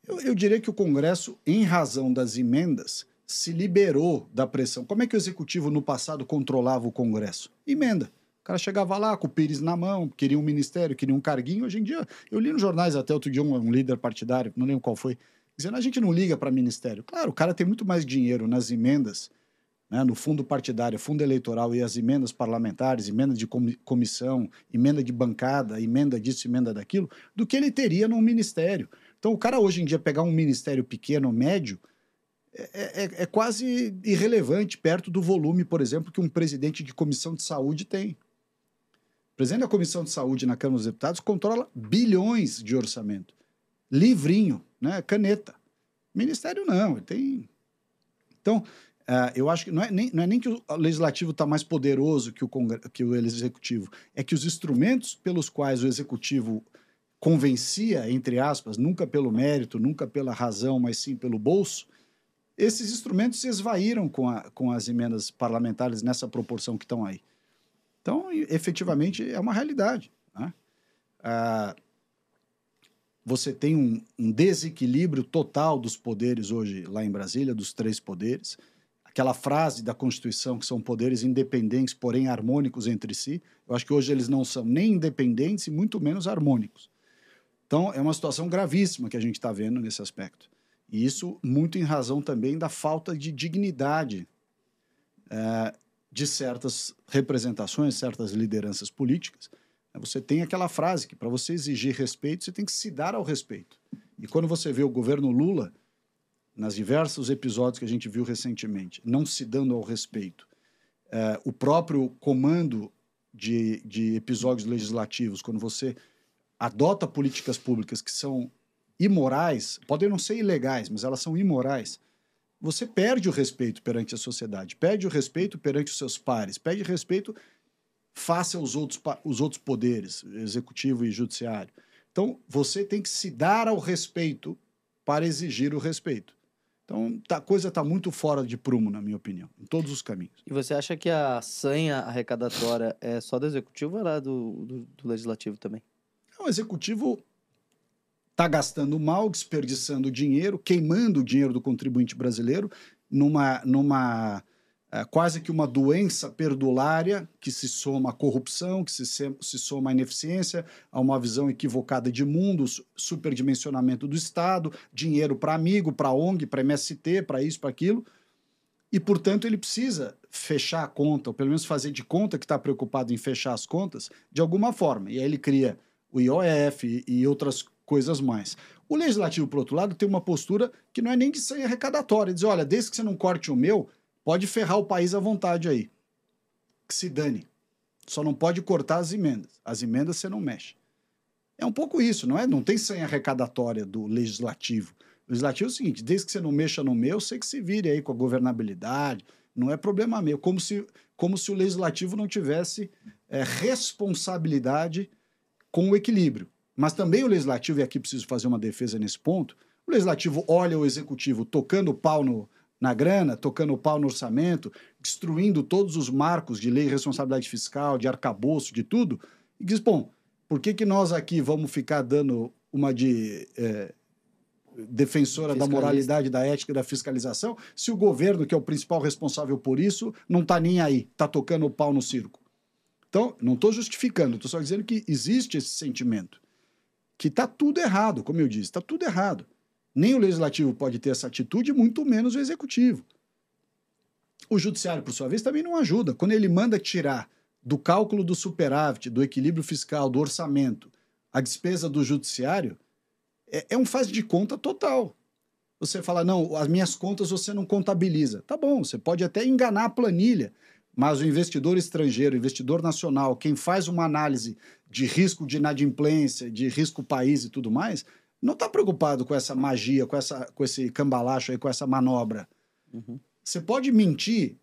Eu diria que o Congresso, em razão das emendas, se liberou da pressão. Como é que o Executivo no passado controlava o Congresso? Emenda. O cara chegava lá com o pires na mão, queria um ministério, queria um carguinho. Hoje em dia, eu li nos jornais até outro dia um líder partidário, não lembro qual foi, dizendo a gente não liga para ministério. Claro, o cara tem muito mais dinheiro nas emendas, né, no fundo partidário, fundo eleitoral e as emendas parlamentares, emenda de comissão, emenda de bancada, emenda disso, emenda daquilo, do que ele teria num ministério. Então, o cara hoje em dia pegar um ministério pequeno, médio, é quase irrelevante perto do volume, por exemplo, que um presidente de comissão de saúde tem. O presidente da Comissão de Saúde na Câmara dos Deputados controla bilhões de orçamento. Livrinho, né? Caneta. Ministério não, ele tem... Então, eu acho que não é nem que o Legislativo está mais poderoso que o Executivo, é que os instrumentos pelos quais o Executivo convencia, entre aspas, nunca pelo mérito, nunca pela razão, mas sim pelo bolso, esses instrumentos se esvaíram com as emendas parlamentares nessa proporção que estão aí. Então, efetivamente, é uma realidade. Né? Você tem um desequilíbrio total dos poderes hoje lá em Brasília, dos três poderes. Aquela frase da Constituição que são poderes independentes, porém harmônicos entre si. Eu acho que hoje eles não são nem independentes e muito menos harmônicos. Então, é uma situação gravíssima que a gente está vendo nesse aspecto. E isso muito em razão também da falta de dignidade de certas representações, certas lideranças políticas. Você tem aquela frase que para você exigir respeito, você tem que se dar ao respeito. E quando você vê o governo Lula, nas diversos episódios que a gente viu recentemente, não se dando ao respeito, o próprio comando de episódios legislativos, quando você adota políticas públicas que são imorais, podem não ser ilegais, mas elas são imorais, você perde o respeito perante a sociedade, perde o respeito perante os seus pares, perde respeito face aos outros poderes, executivo e judiciário. Então, você tem que se dar ao respeito para exigir o respeito. Então, a coisa está muito fora de prumo, na minha opinião, em todos os caminhos. E você acha que a sanha arrecadatória é só do Executivo ou ela é do Legislativo também? O Executivo está gastando mal, desperdiçando dinheiro, queimando o dinheiro do contribuinte brasileiro numa quase que uma doença perdulária que se soma à corrupção, que se soma à ineficiência, a uma visão equivocada de mundo, superdimensionamento do Estado, dinheiro para amigo, para ONG, para MST, para isso, para aquilo. E, portanto, ele precisa fechar a conta, ou pelo menos fazer de conta que está preocupado em fechar as contas de alguma forma. E aí ele cria o IOF e outras coisas mais. O Legislativo, por outro lado, tem uma postura que não é nem de sanha arrecadatória. Diz, olha, desde que você não corte o meu, pode ferrar o país à vontade aí. Que se dane. Só não pode cortar as emendas. As emendas você não mexe. É um pouco isso, não é? Não tem sanha arrecadatória do Legislativo. O Legislativo é o seguinte, desde que você não mexa no meu, você que se vire aí com a governabilidade, Não é problema meu. Como se o legislativo não tivesse responsabilidade com o equilíbrio. Mas também o legislativo, e aqui preciso fazer uma defesa nesse ponto, o legislativo olha o executivo tocando o pau na grana, tocando o pau no orçamento, destruindo todos os marcos de lei de responsabilidade fiscal, de arcabouço, de tudo, e diz, bom, por que nós aqui vamos ficar dando uma de defensora da moralidade, da ética e da fiscalização, se o governo, que é o principal responsável por isso, não está nem aí, está tocando o pau no circo? Então, não estou justificando, estou só dizendo que existe esse sentimento, que está tudo errado, como eu disse, está tudo errado. Nem o legislativo pode ter essa atitude, muito menos o executivo. O judiciário, por sua vez, também não ajuda. Quando ele manda tirar do cálculo do superávit, do equilíbrio fiscal, do orçamento, a despesa do judiciário, é um faz de conta total. Você fala, não, as minhas contas você não contabiliza. Tá bom, você pode até enganar a planilha, mas o investidor estrangeiro, o investidor nacional, quem faz uma análise de risco de inadimplência, de risco país e tudo mais, não está preocupado com essa magia, com esse cambalacho aí, com essa manobra. Uhum. Você pode mentir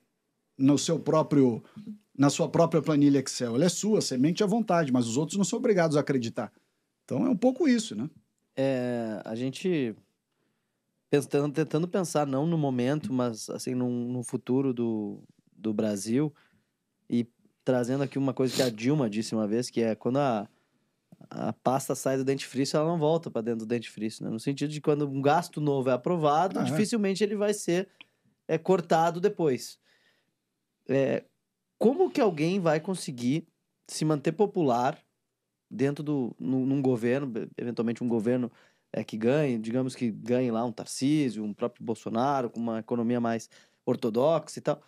na sua própria planilha Excel. Ela é sua, você mente à vontade, mas os outros não são obrigados a acreditar. Então é um pouco isso, né? A gente tentando pensar, não no momento, mas assim, no futuro do Brasil, e trazendo aqui uma coisa que a Dilma disse uma vez, que é quando a pasta sai do dentifrício, ela não volta para dentro do dentifrício, né? No sentido de quando um gasto novo é aprovado, dificilmente ele vai ser cortado depois. Como que alguém vai conseguir se manter popular dentro num governo, eventualmente um governo que ganhe, digamos que ganhe lá um Tarcísio, um próprio Bolsonaro, com uma economia mais ortodoxa e tal.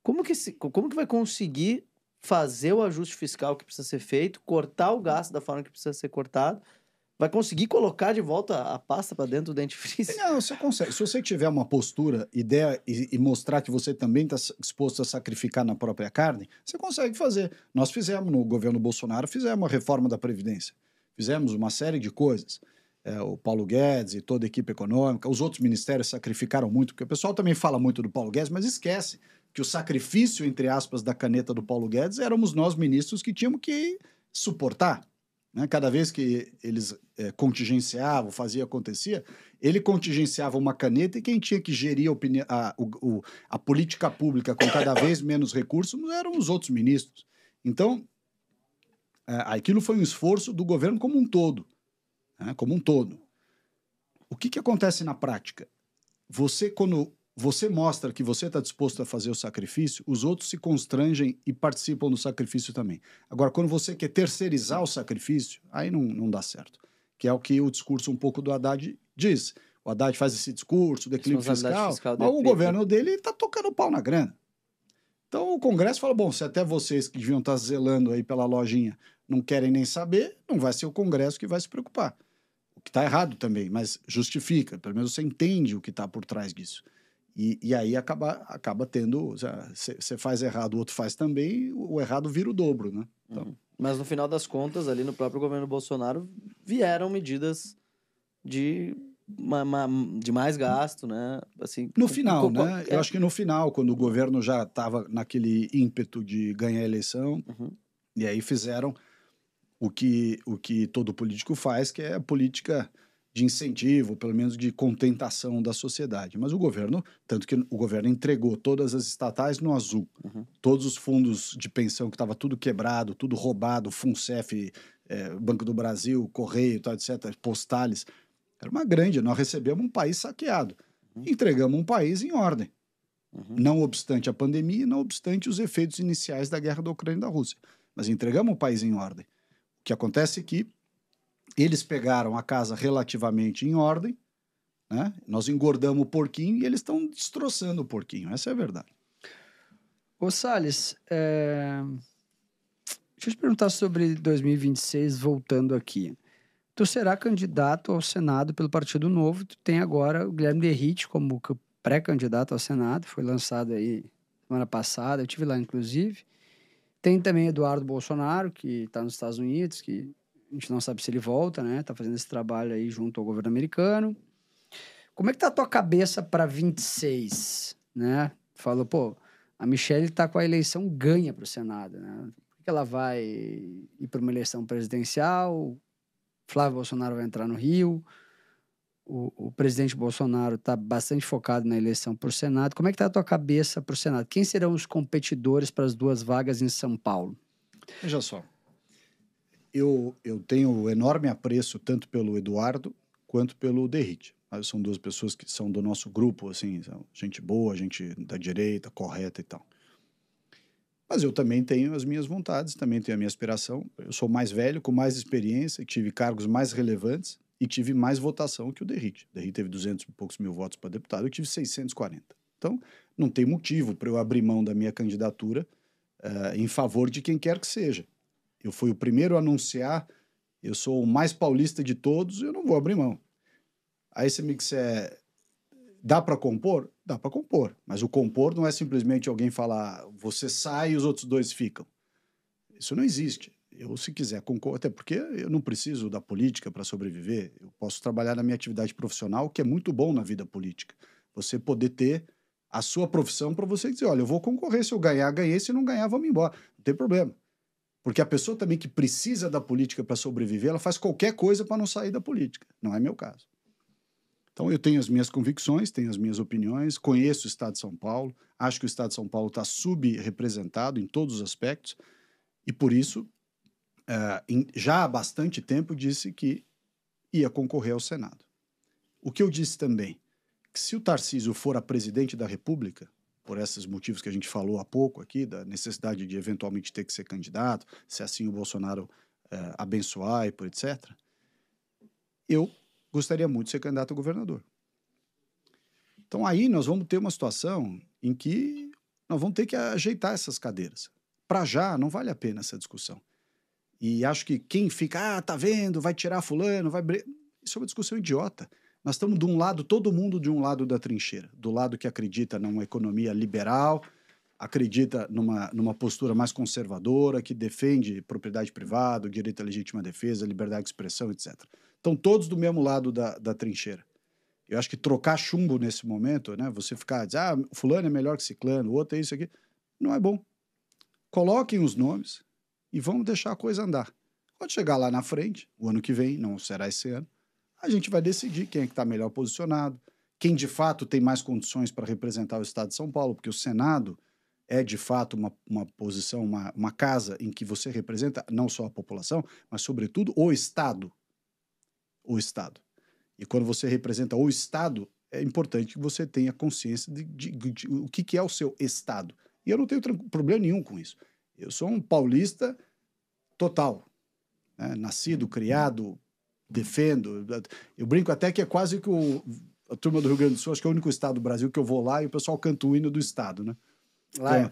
Como que vai conseguir fazer o ajuste fiscal que precisa ser feito, cortar o gasto da forma que precisa ser cortado, vai conseguir colocar de volta a pasta para dentro do dentifrício? Não, você consegue. Se você tiver uma postura, ideia e mostrar que você também está disposto a sacrificar na própria carne, você consegue fazer. Nós fizemos no governo Bolsonaro, fizemos a reforma da Previdência. Fizemos uma série de coisas. O Paulo Guedes e toda a equipe econômica, os outros ministérios sacrificaram muito, porque o pessoal também fala muito do Paulo Guedes, mas esquece que o sacrifício, entre aspas, da caneta do Paulo Guedes éramos nós ministros que tínhamos que suportar. Né? Cada vez que eles contingenciavam, acontecia, ele contingenciava uma caneta e quem tinha que gerir a política pública com cada vez menos recursos eram os outros ministros. Então, aquilo foi um esforço do governo como um todo. Como um todo. O que acontece na prática? Quando você mostra que você está disposto a fazer o sacrifício, os outros se constrangem e participam do sacrifício também. Agora, quando você quer terceirizar o sacrifício, aí não dá certo. Que é o que o discurso um pouco do Haddad diz. O Haddad faz esse discurso do equilíbrio fiscal, mas o governo dele está tocando pau na grana. Então o Congresso fala, bom, se até vocês que deviam estar zelando aí pela lojinha não querem nem saber, não vai ser o Congresso que vai se preocupar. O que está errado também, mas justifica, pelo menos você entende o que está por trás disso. E aí acaba tendo, você faz errado, o outro faz também, o errado vira o dobro, né? Então, mas no final das contas, ali no próprio governo Bolsonaro, vieram medidas de mais gasto, né? Assim, no final, né? Eu acho que no final, quando o governo já estava naquele ímpeto de ganhar a eleição, e aí fizeram o que todo político faz, que é a política de incentivo, pelo menos de contentação da sociedade. Mas o governo, tanto que o governo entregou todas as estatais no azul, todos os fundos de pensão que estava tudo quebrado, tudo roubado, FUNCEF, Banco do Brasil, Correio, tal, etc., Postales. Era uma grande, nós recebemos um país saqueado. Entregamos um país em ordem. Não obstante a pandemia, não obstante os efeitos iniciais da guerra da Ucrânia e da Rússia. Mas entregamos um país em ordem. O que acontece é que eles pegaram a casa relativamente em ordem, né? Nós engordamos o porquinho e eles estão destroçando o porquinho. Essa é a verdade. Ô Salles, deixa eu te perguntar sobre 2026, voltando aqui. Tu será candidato ao Senado pelo Partido Novo. Tu tem agora o Guilherme Derrite como pré-candidato ao Senado. Foi lançado aí semana passada. Eu estive lá, inclusive. Tem também Eduardo Bolsonaro, que está nos Estados Unidos, que a gente não sabe se ele volta, né? Tá fazendo esse trabalho aí junto ao governo americano. Como é que tá a tua cabeça para 26, né? Falou, pô, A Michelle está com a eleição ganha para o Senado, né? Por que ela vai ir para uma eleição presidencial? Flávio Bolsonaro vai entrar no Rio. O presidente Bolsonaro está bastante focado na eleição para o Senado. Como é que está a tua cabeça para o Senado? Quem serão os competidores para as 2 vagas em São Paulo? Veja só, eu tenho enorme apreço tanto pelo Eduardo quanto pelo Derrite. São 2 pessoas que são do nosso grupo, assim, gente boa, gente da direita, correta e tal. Mas eu também tenho as minhas vontades, também tenho a minha aspiração. Eu sou mais velho, com mais experiência, tive cargos mais relevantes e tive mais votação que o Derrite. O Derrite teve 200 e poucos mil votos para deputado, eu tive 640. Então, não tem motivo para eu abrir mão da minha candidatura em favor de quem quer que seja. Eu fui o primeiro a anunciar, eu sou o mais paulista de todos, eu não vou abrir mão. Aí você me disser, dá para compor? Dá para compor. Mas o compor não é simplesmente alguém falar, você sai e os outros 2 ficam. Isso não existe. Eu, se quiser, concordo, até porque eu não preciso da política para sobreviver. Eu posso trabalhar na minha atividade profissional, que é muito bom na vida política. Você poder ter a sua profissão para você dizer, olha, eu vou concorrer, se eu ganhar, ganhei, se não ganhar, vamos embora. Não tem problema. Porque a pessoa também que precisa da política para sobreviver, ela faz qualquer coisa para não sair da política. Não é meu caso. Então, eu tenho as minhas convicções, tenho as minhas opiniões, conheço o Estado de São Paulo, acho que o Estado de São Paulo está subrepresentado em todos os aspectos, e por isso, já há bastante tempo, disse que ia concorrer ao Senado. O que eu disse também, que se o Tarcísio for a presidente da República, por esses motivos que a gente falou há pouco aqui, da necessidade de eventualmente ter que ser candidato, se assim o Bolsonaro abençoar e por etc., eu gostaria muito de ser candidato a governador. Então aí nós vamos ter uma situação em que nós vamos ter que ajeitar essas cadeiras. Para já, não vale a pena essa discussão. E acho que quem fica, tá vendo, vai tirar fulano, vai... Isso é uma discussão idiota. Nós estamos de um lado, todo mundo de um lado da trincheira, do lado que acredita numa economia liberal, acredita numa postura mais conservadora, que defende propriedade privada, o direito à legítima defesa, liberdade de expressão, etc. Estão todos do mesmo lado da trincheira. Eu acho que trocar chumbo nesse momento, né, você ficar, dizer, fulano é melhor que ciclano, o outro é isso aqui, não é bom. Coloquem os nomes e vamos deixar a coisa andar. Quando chegar lá na frente, o ano que vem, não será esse ano, a gente vai decidir quem é que está melhor posicionado, quem de fato tem mais condições para representar o Estado de São Paulo, porque o Senado é de fato uma posição, uma casa em que você representa não só a população, mas sobretudo o Estado. O Estado. E quando você representa o Estado, é importante que você tenha consciência de o que é o seu Estado. E eu não tenho problema nenhum com isso. Eu sou um paulista total. Né? Nascido, criado, defendo. Eu brinco até que é quase que a turma do Rio Grande do Sul, acho que é o único estado do Brasil que eu vou lá e o pessoal canta o hino do Estado. Né? Lá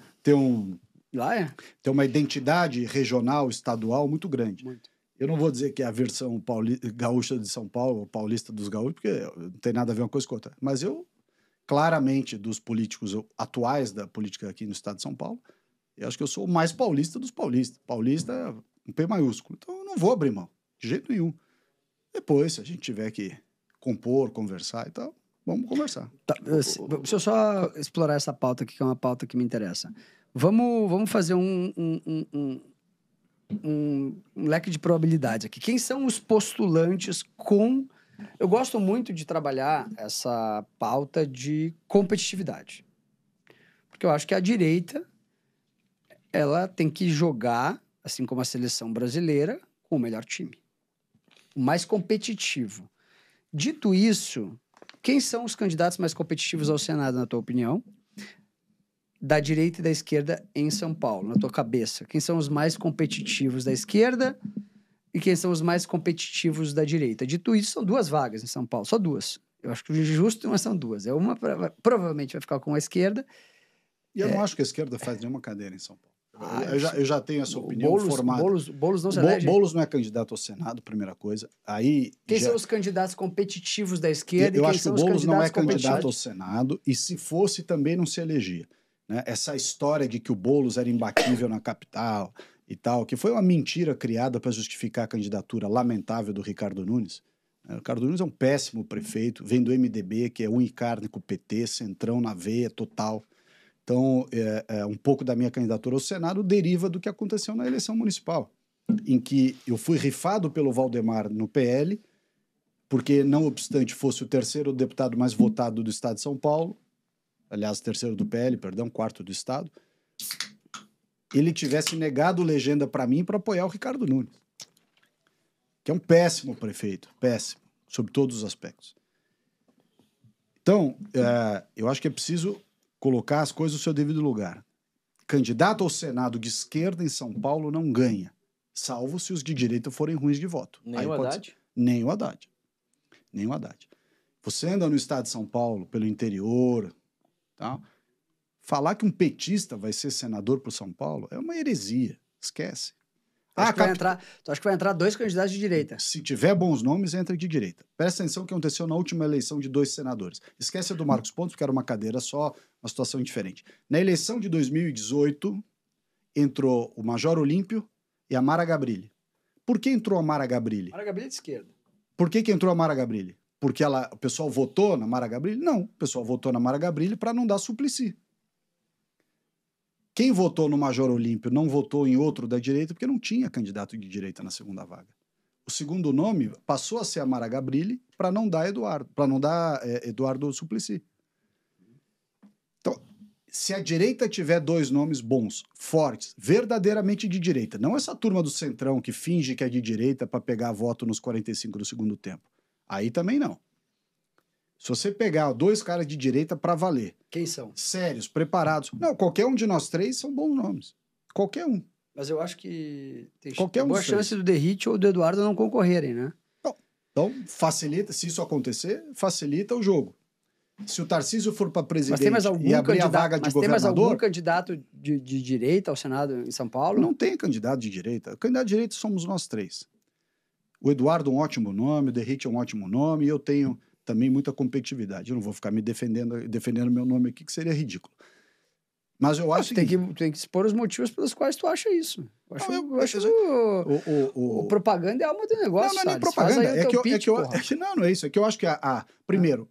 Lá tem uma identidade regional, estadual muito grande. Muito. Eu não vou dizer que é a versão gaúcha de São Paulo, ou paulista dos gaúchos, porque não tem nada a ver uma coisa com outra. Mas eu, claramente, dos políticos atuais da política aqui no estado de São Paulo, eu acho que eu sou o mais paulista dos paulistas. Paulista, um P maiúsculo. Então, eu não vou abrir mão, de jeito nenhum. Depois, se a gente tiver que compor, conversar e tal, vamos conversar. Tá, deixa eu só explorar essa pauta aqui, que é uma pauta que me interessa. Vamos fazer um leque de probabilidades aqui. Quem são os postulantes com... Eu gosto muito de trabalhar essa pauta de competitividade. Porque eu acho que a direita, ela tem que jogar, assim como a seleção brasileira, com o melhor time. O mais competitivo. Dito isso, quem são os candidatos mais competitivos ao Senado, na tua opinião? Da direita e da esquerda em São Paulo, na tua cabeça? Quem são os mais competitivos da esquerda e quem são os mais competitivos da direita? Dito isso, são 2 vagas em São Paulo, só 2. Eu acho que justo, mas são 2. Uma provavelmente vai ficar com a esquerda. E eu não acho que a esquerda faz nenhuma cadeira em São Paulo. Eu já tenho essa opinião Boulos, formada. Boulos não se elege? Boulos não é candidato ao Senado, primeira coisa. Aí Quem são os candidatos competitivos da esquerda? Eu acho que o Boulos não é candidato ao Senado e, se fosse, também não se elegia. Né? Essa história de que o Boulos era imbatível na capital e tal, que foi uma mentira criada para justificar a candidatura lamentável do Ricardo Nunes. O Ricardo Nunes é um péssimo prefeito, vem do MDB, que é unha e carne com o PT, centrão na veia total. Então, um pouco da minha candidatura ao Senado deriva do que aconteceu na eleição municipal, em que eu fui rifado pelo Valdemar no PL, porque, não obstante fosse o terceiro deputado mais votado do estado de São Paulo, aliás, terceiro do PL, perdão, quarto do estado, ele tivesse negado legenda para mim para apoiar o Ricardo Nunes, que é um péssimo prefeito, péssimo, sob todos os aspectos. Então, eu acho que é preciso colocar as coisas no seu devido lugar. Candidato ao Senado de esquerda em São Paulo não ganha, salvo se os de direita forem ruins de voto. Nem o Haddad? Nem o Haddad. Nem o Haddad. Você anda no estado de São Paulo, pelo interior, tá? Falar que um petista vai ser senador para São Paulo é uma heresia. Esquece. Tu acha que vai entrar 2 candidatos de direita? Se tiver bons nomes, entra de direita. Presta atenção no que aconteceu na última eleição de 2 senadores. Esquece a do Marcos Pontes, porque era uma cadeira só, uma situação diferente. Na eleição de 2018, entrou o Major Olímpio e a Mara Gabrilli. Por que entrou a Mara Gabrilli? Mara Gabrilli é de esquerda. Por que entrou a Mara Gabrilli? Porque o pessoal votou na Mara Gabrilli? Não, o pessoal votou na Mara Gabrilli para não dar Suplicy. Quem votou no Major Olímpio não votou em outro da direita porque não tinha candidato de direita na segunda vaga. O segundo nome passou a ser a Mara Gabrilli para não dar Eduardo Suplicy. Então, se a direita tiver 2 nomes bons, fortes, verdadeiramente de direita, não essa turma do Centrão que finge que é de direita para pegar voto nos 45 do segundo tempo, aí também não. Se você pegar 2 caras de direita para valer. Quem são? Sérios, preparados. Não, qualquer um de nós 3 são bons nomes. Qualquer um. Mas eu acho que tem Qualquer boa dos chance 3. do Derrite ou do Eduardo não concorrerem, né? Então, facilita, se isso acontecer, facilita o jogo. Se o Tarcísio for para presidente e abrir a vaga de governador... Tem mais algum candidato de direita ao Senado em São Paulo? Não tem candidato de direita. O candidato de direita somos nós 3. O Eduardo é um ótimo nome, o Derrite é um ótimo nome, e eu tenho também muita competitividade. Eu não vou ficar me defendendo meu nome aqui, que seria ridículo. Mas eu acho que... Tem que expor os motivos pelos quais tu acha isso. Eu acho o propaganda é alma do negócio, não é nem propaganda. Não é isso. É que eu acho que, primeiro,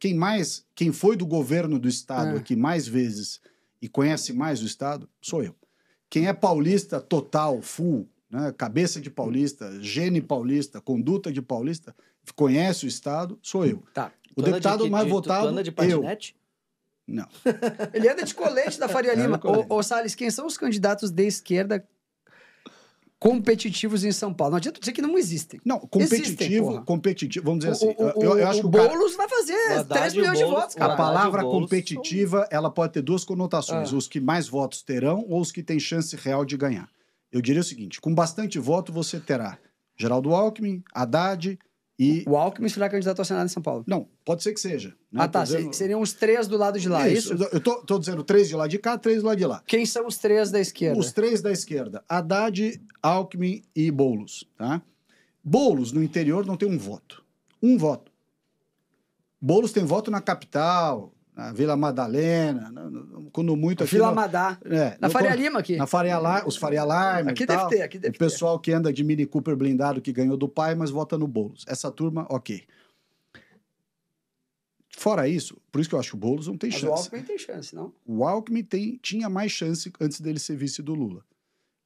quem foi do governo do Estado aqui mais vezes e conhece mais o Estado, sou eu. Quem é paulista total, full, né, cabeça de paulista, gene paulista, conduta de paulista, conhece o Estado, sou eu. Tá. O deputado mais votado, tu anda de patinete? Não. Ele anda de colete da Faria Lima. Ô, Salles, quem são os candidatos de esquerda competitivos em São Paulo? Não adianta dizer que não existem. Não, competitivo, vamos dizer assim. Eu acho que o Boulos vai fazer 3 milhões de votos, cara. A palavra competitiva, ela pode ter 2 conotações. Os que mais votos terão ou os que têm chance real de ganhar. Eu diria o seguinte, com bastante voto você terá Geraldo Alckmin, Haddad... E... O Alckmin será candidato ao Senado em São Paulo? Não, pode ser que seja. Né? Seriam os 3 do lado de lá, isso? Eu tô dizendo 3 de lá de cá, 3 do lado de lá. Quem são os 3 da esquerda? Os 3 da esquerda, Haddad, Alckmin e Boulos. Tá? Boulos, no interior, não tem um voto. Um voto. Boulos tem voto na capital, na Vila Madalena, quando muito aqui... Vila Madá. Na Faria Lima aqui. Na Faria Lima, os Faria Lima aqui deve ter, aqui deve ter. O pessoal que anda de Mini Cooper blindado que ganhou do pai, mas vota no Boulos. Essa turma, ok. Fora isso, por isso que eu acho que o Boulos não tem chance. Mas o Alckmin tem chance, não? O Alckmin tinha mais chance antes dele ser vice do Lula.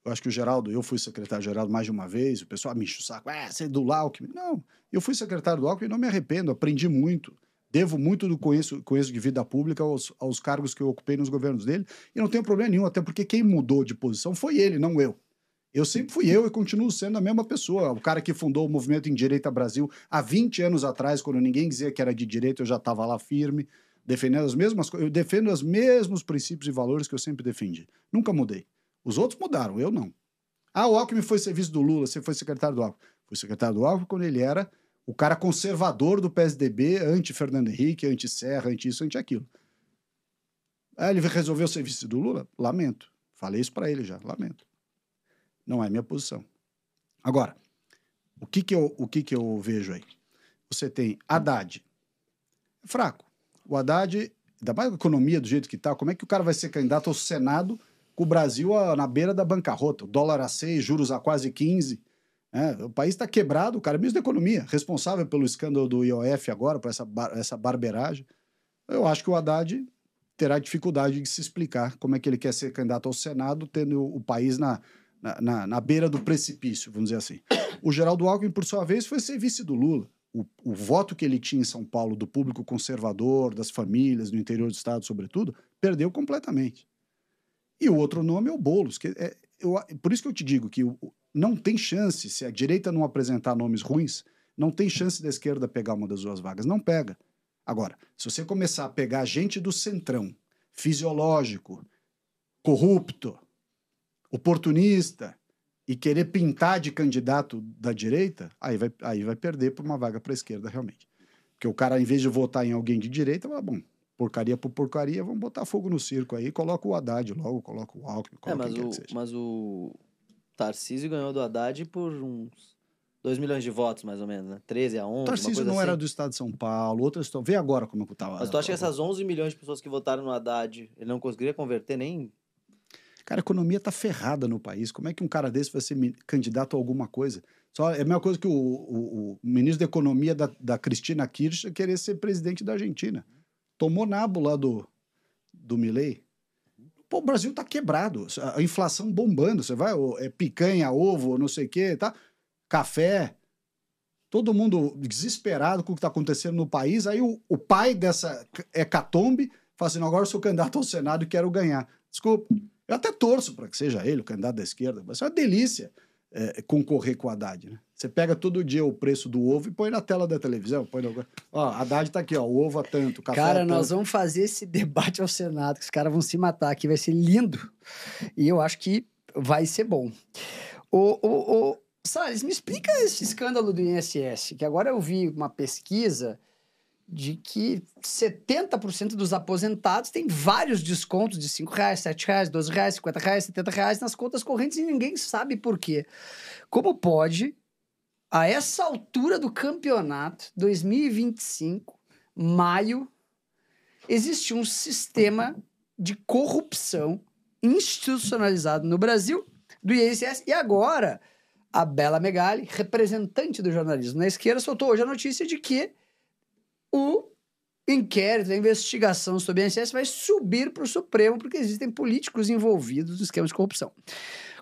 Eu acho que o Geraldo, eu fui secretário-geral mais de uma vez, o pessoal me enche o saco, você é do Alckmin. Não, eu fui secretário do Alckmin e não me arrependo, aprendi muito. Devo muito do conheço de vida pública aos cargos que eu ocupei nos governos dele, e não tenho problema nenhum, até porque quem mudou de posição foi ele, não eu. Eu sempre fui eu e continuo sendo a mesma pessoa. O cara que fundou o Movimento em Direita Brasil há 20 anos atrás, quando ninguém dizia que era de direita, eu já estava lá firme, defendendo as mesmas coisas. Eu defendo os mesmos princípios e valores que eu sempre defendi. Nunca mudei. Os outros mudaram, eu não. O Alckmin foi serviço do Lula, você foi secretário do Alckmin. Fui secretário do Alckmin quando ele era o cara conservador do PSDB, anti-Fernando Henrique, anti-Serra, anti-isso, anti-aquilo. Aí ele resolveu ser vice do Lula? Lamento. Falei isso para ele já, lamento. Não é minha posição. Agora, o que eu vejo aí? Você tem Haddad. É fraco. O Haddad, ainda mais a economia do jeito que está, como é que o cara vai ser candidato ao Senado com o Brasil na beira da bancarrota? O dólar a 6, juros a quase 15. O país está quebrado, o cara é ministro da Economia, responsável pelo escândalo do IOF agora, por essa barberagem. Eu acho que o Haddad terá dificuldade de se explicar como é que ele quer ser candidato ao Senado, tendo o país na beira do precipício, vamos dizer assim. O Geraldo Alckmin, por sua vez, foi ser vice do Lula. O voto que ele tinha em São Paulo, do público conservador, das famílias, do interior do estado, sobretudo, perdeu completamente. E o outro nome é o Boulos. Por isso que eu te digo que não tem chance, se a direita não apresentar nomes ruins, não tem chance da esquerda pegar uma das duas vagas. Não pega. Agora, se você começar a pegar gente do centrão, fisiológico, corrupto, oportunista, e querer pintar de candidato da direita, aí vai perder por uma vaga para a esquerda, realmente. Porque o cara, em vez de votar em alguém de direita, vai, bom, porcaria por porcaria, vamos botar fogo no circo aí, coloca o Haddad logo, coloca o Alckmin, coloca quem quer que seja. Mas o Tarcísio ganhou do Haddad por uns 2 milhões de votos, mais ou menos, né? 13 a 11, O Tarcísio não era do estado de São Paulo, outra história. Vê agora como é que estava. Mas tu acha que essas 11 milhões de pessoas que votaram no Haddad, ele não conseguiria converter nem... Cara, a economia tá ferrada no país. Como é que um cara desse vai ser candidato a alguma coisa? É a mesma coisa que o ministro da Economia da Cristina Kirchner querer ser presidente da Argentina. Tomou nabo lá do Milei. Pô, o Brasil tá quebrado. A inflação bombando. Você vai, picanha, ovo, não sei o quê, tá? Café. Todo mundo desesperado com o que tá acontecendo no país. Aí o pai dessa hecatombe fala assim, agora eu sou candidato ao Senado e quero ganhar. Desculpa. Eu até torço para que seja ele, o candidato da esquerda, mas é uma delícia concorrer com o Haddad, né? Você pega todo dia o preço do ovo e põe na tela da televisão. Ó, Haddad tá aqui, ó, o ovo a tanto, o café Cara, a tanto. nós vamos fazer esse debate ao Senado, que os caras vão se matar aqui, vai ser lindo. E eu acho que vai ser bom. Salles, me explica esse escândalo do INSS, que agora eu vi uma pesquisa de que 70% dos aposentados têm vários descontos de R$5, R$7, R$12, R$50, R$70 nas contas correntes e ninguém sabe por quê. Como pode, a essa altura do campeonato, 2025, maio, existir um sistema de corrupção institucionalizado no Brasil do INSS e agora a Bela Megali, representante do jornalismo na esquerda, soltou hoje a notícia de que o inquérito, a investigação sobre o INSS vai subir para o Supremo porque existem políticos envolvidos no esquema de corrupção.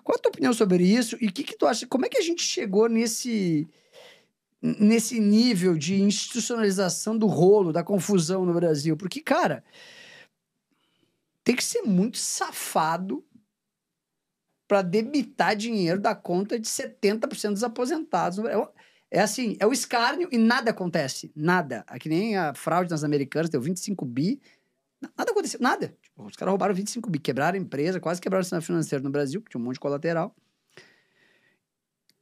Qual a tua opinião sobre isso e o que tu acha? Como é que a gente chegou nesse nível de institucionalização do rolo, da confusão no Brasil? Porque, cara, tem que ser muito safado para debitar dinheiro da conta de 70% dos aposentados. É assim, é o escárnio e nada acontece. Nada. É que nem a fraude nas Americanas, deu 25 bi. Nada aconteceu, nada. Tipo, os caras roubaram 25 bi, quebraram a empresa, quase quebraram o sistema financeiro no Brasil, que tinha um monte de colateral.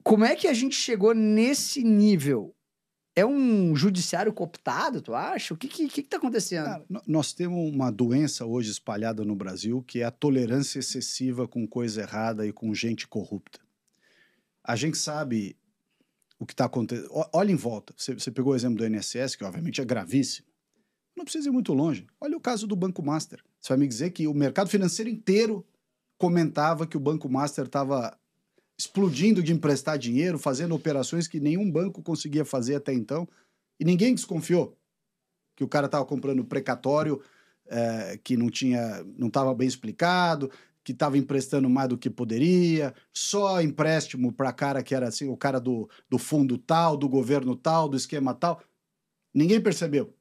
Como é que a gente chegou nesse nível? É um judiciário cooptado, tu acha? O que tá acontecendo? Cara, nós temos uma doença hoje espalhada no Brasil, que é a tolerância excessiva com coisa errada e com gente corrupta. A gente sabe o que está acontecendo. Olha em volta. Você pegou o exemplo do INSS, que obviamente é gravíssimo. Não precisa ir muito longe. Olha o caso do Banco Master. Você vai me dizer que o mercado financeiro inteiro comentava que o Banco Master estava explodindo de emprestar dinheiro, fazendo operações que nenhum banco conseguia fazer até então, e ninguém desconfiou que o cara estava comprando precatório, que não estava bem explicado, que estava emprestando mais do que poderia, só empréstimo para cara que era assim, o cara do fundo tal, do governo tal, do esquema tal. Ninguém percebeu.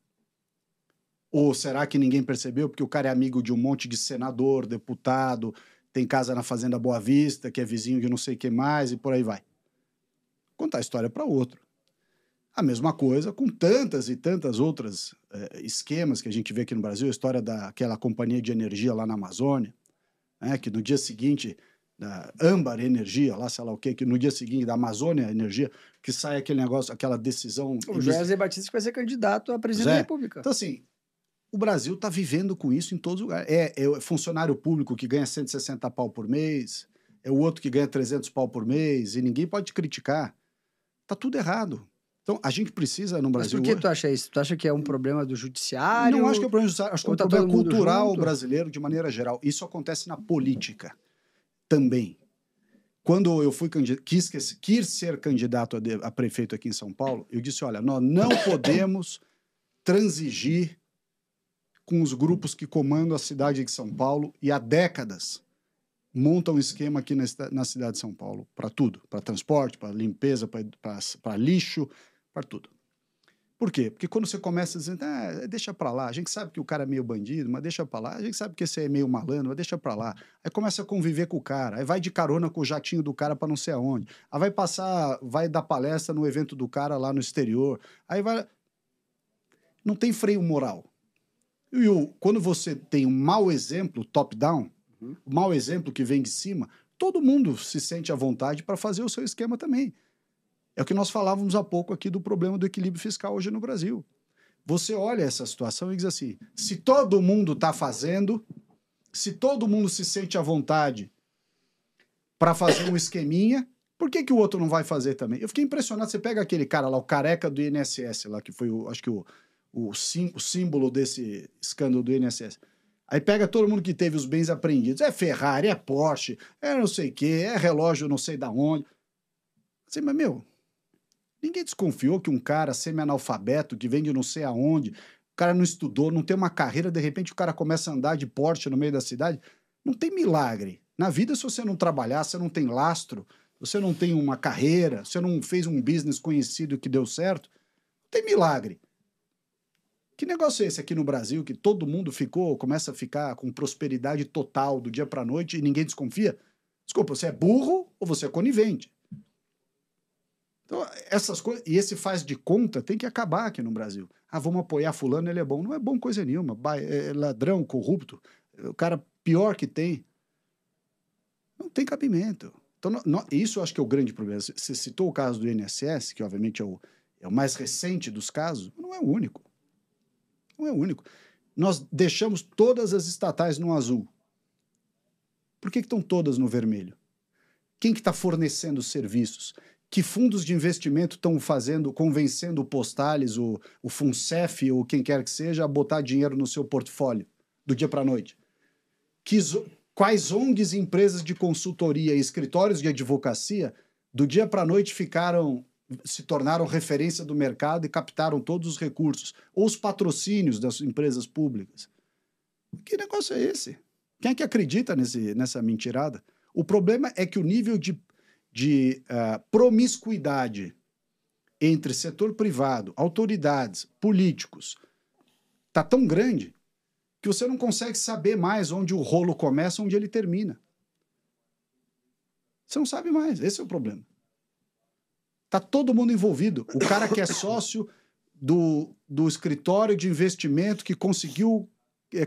Ou será que ninguém percebeu porque o cara é amigo de um monte de senador, deputado, tem casa na Fazenda Boa Vista, que é vizinho de não sei o que mais, e por aí vai. Contar a história para outro. A mesma coisa com tantas e tantas outras esquemas que a gente vê aqui no Brasil, a história daquela companhia de energia lá na Amazônia, que no dia seguinte, da Âmbar Energia, lá sei lá o quê, que no dia seguinte, da Amazônia Energia, que sai aquele negócio, aquela decisão... O José Batista vai ser candidato a presidente da República. Então, assim, o Brasil está vivendo com isso em todos os lugares. É o funcionário público que ganha 160 pau por mês, é o outro que ganha 300 pau por mês, e ninguém pode criticar. Tá tudo errado. Então, a gente precisa no Brasil... Mas por que tu acha isso? Tu acha que é um problema do judiciário? Não acho que é um problema do judiciário, acho que é um problema cultural brasileiro de maneira geral. Isso acontece na política também. Quando eu quis ser candidato a prefeito aqui em São Paulo, eu disse, olha, nós não podemos transigir com os grupos que comandam a cidade de São Paulo e há décadas montam um esquema aqui na cidade de São Paulo para tudo, para transporte, para limpeza, para lixo, para tudo. Por quê? Porque quando você começa dizendo, deixa pra lá, a gente sabe que o cara é meio bandido, mas deixa pra lá, a gente sabe que esse é meio malandro, mas deixa pra lá. Aí começa a conviver com o cara, aí vai de carona com o jatinho do cara pra não sei aonde, aí vai dar palestra no evento do cara lá no exterior, aí vai... Não tem freio moral. E quando você tem um mau exemplo, top-down, um mau exemplo que vem de cima, todo mundo se sente à vontade para fazer o seu esquema também. É o que nós falávamos há pouco aqui do problema do equilíbrio fiscal hoje no Brasil. Você olha essa situação e diz assim, se todo mundo está fazendo, se todo mundo se sente à vontade para fazer um esqueminha, por que o outro não vai fazer também? Eu fiquei impressionado, você pega aquele cara lá, o careca do INSS, lá, que foi, acho que o símbolo desse escândalo do INSS. Aí pega todo mundo que teve os bens apreendidos, é Ferrari, é Porsche, é não sei o quê, é relógio não sei da onde. Assim, mas, meu... Ninguém desconfiou que um cara semi-analfabeto, que vem de não sei aonde, o cara não estudou, não tem uma carreira, de repente o cara começa a andar de Porsche no meio da cidade. Não tem milagre. Na vida, se você não trabalhar, você não tem lastro, você não tem uma carreira, você não fez um business conhecido que deu certo, não tem milagre. Que negócio é esse aqui no Brasil, que todo mundo começa a ficar com prosperidade total do dia para a noite e ninguém desconfia? Desculpa, você é burro ou você é conivente? Então, essas coisas, e esse faz de conta tem que acabar aqui no Brasil. Vamos apoiar fulano, ele é bom. Não é bom coisa nenhuma. É ladrão, corrupto, o cara pior que tem. Não tem cabimento. Então, isso eu acho que é o grande problema. Você citou o caso do INSS, que obviamente é o mais recente dos casos, mas não é o único. Não é o único. Nós deixamos todas as estatais no azul. Por que estão todas no vermelho? Quem que está fornecendo os serviços? Que fundos de investimento estão convencendo o Postales, o Funcef ou quem quer que seja a botar dinheiro no seu portfólio do dia para a noite? Quais ONGs e empresas de consultoria e escritórios de advocacia do dia para a noite se tornaram referência do mercado e captaram todos os recursos? Ou os patrocínios das empresas públicas? Que negócio é esse? Quem é que acredita nessa mentirada? O problema é que o nível de promiscuidade entre setor privado, autoridades, políticos, está tão grande que você não consegue saber mais onde o rolo começa, onde ele termina. Você não sabe mais, esse é o problema. Está todo mundo envolvido. O cara que é sócio do escritório de investimento que conseguiu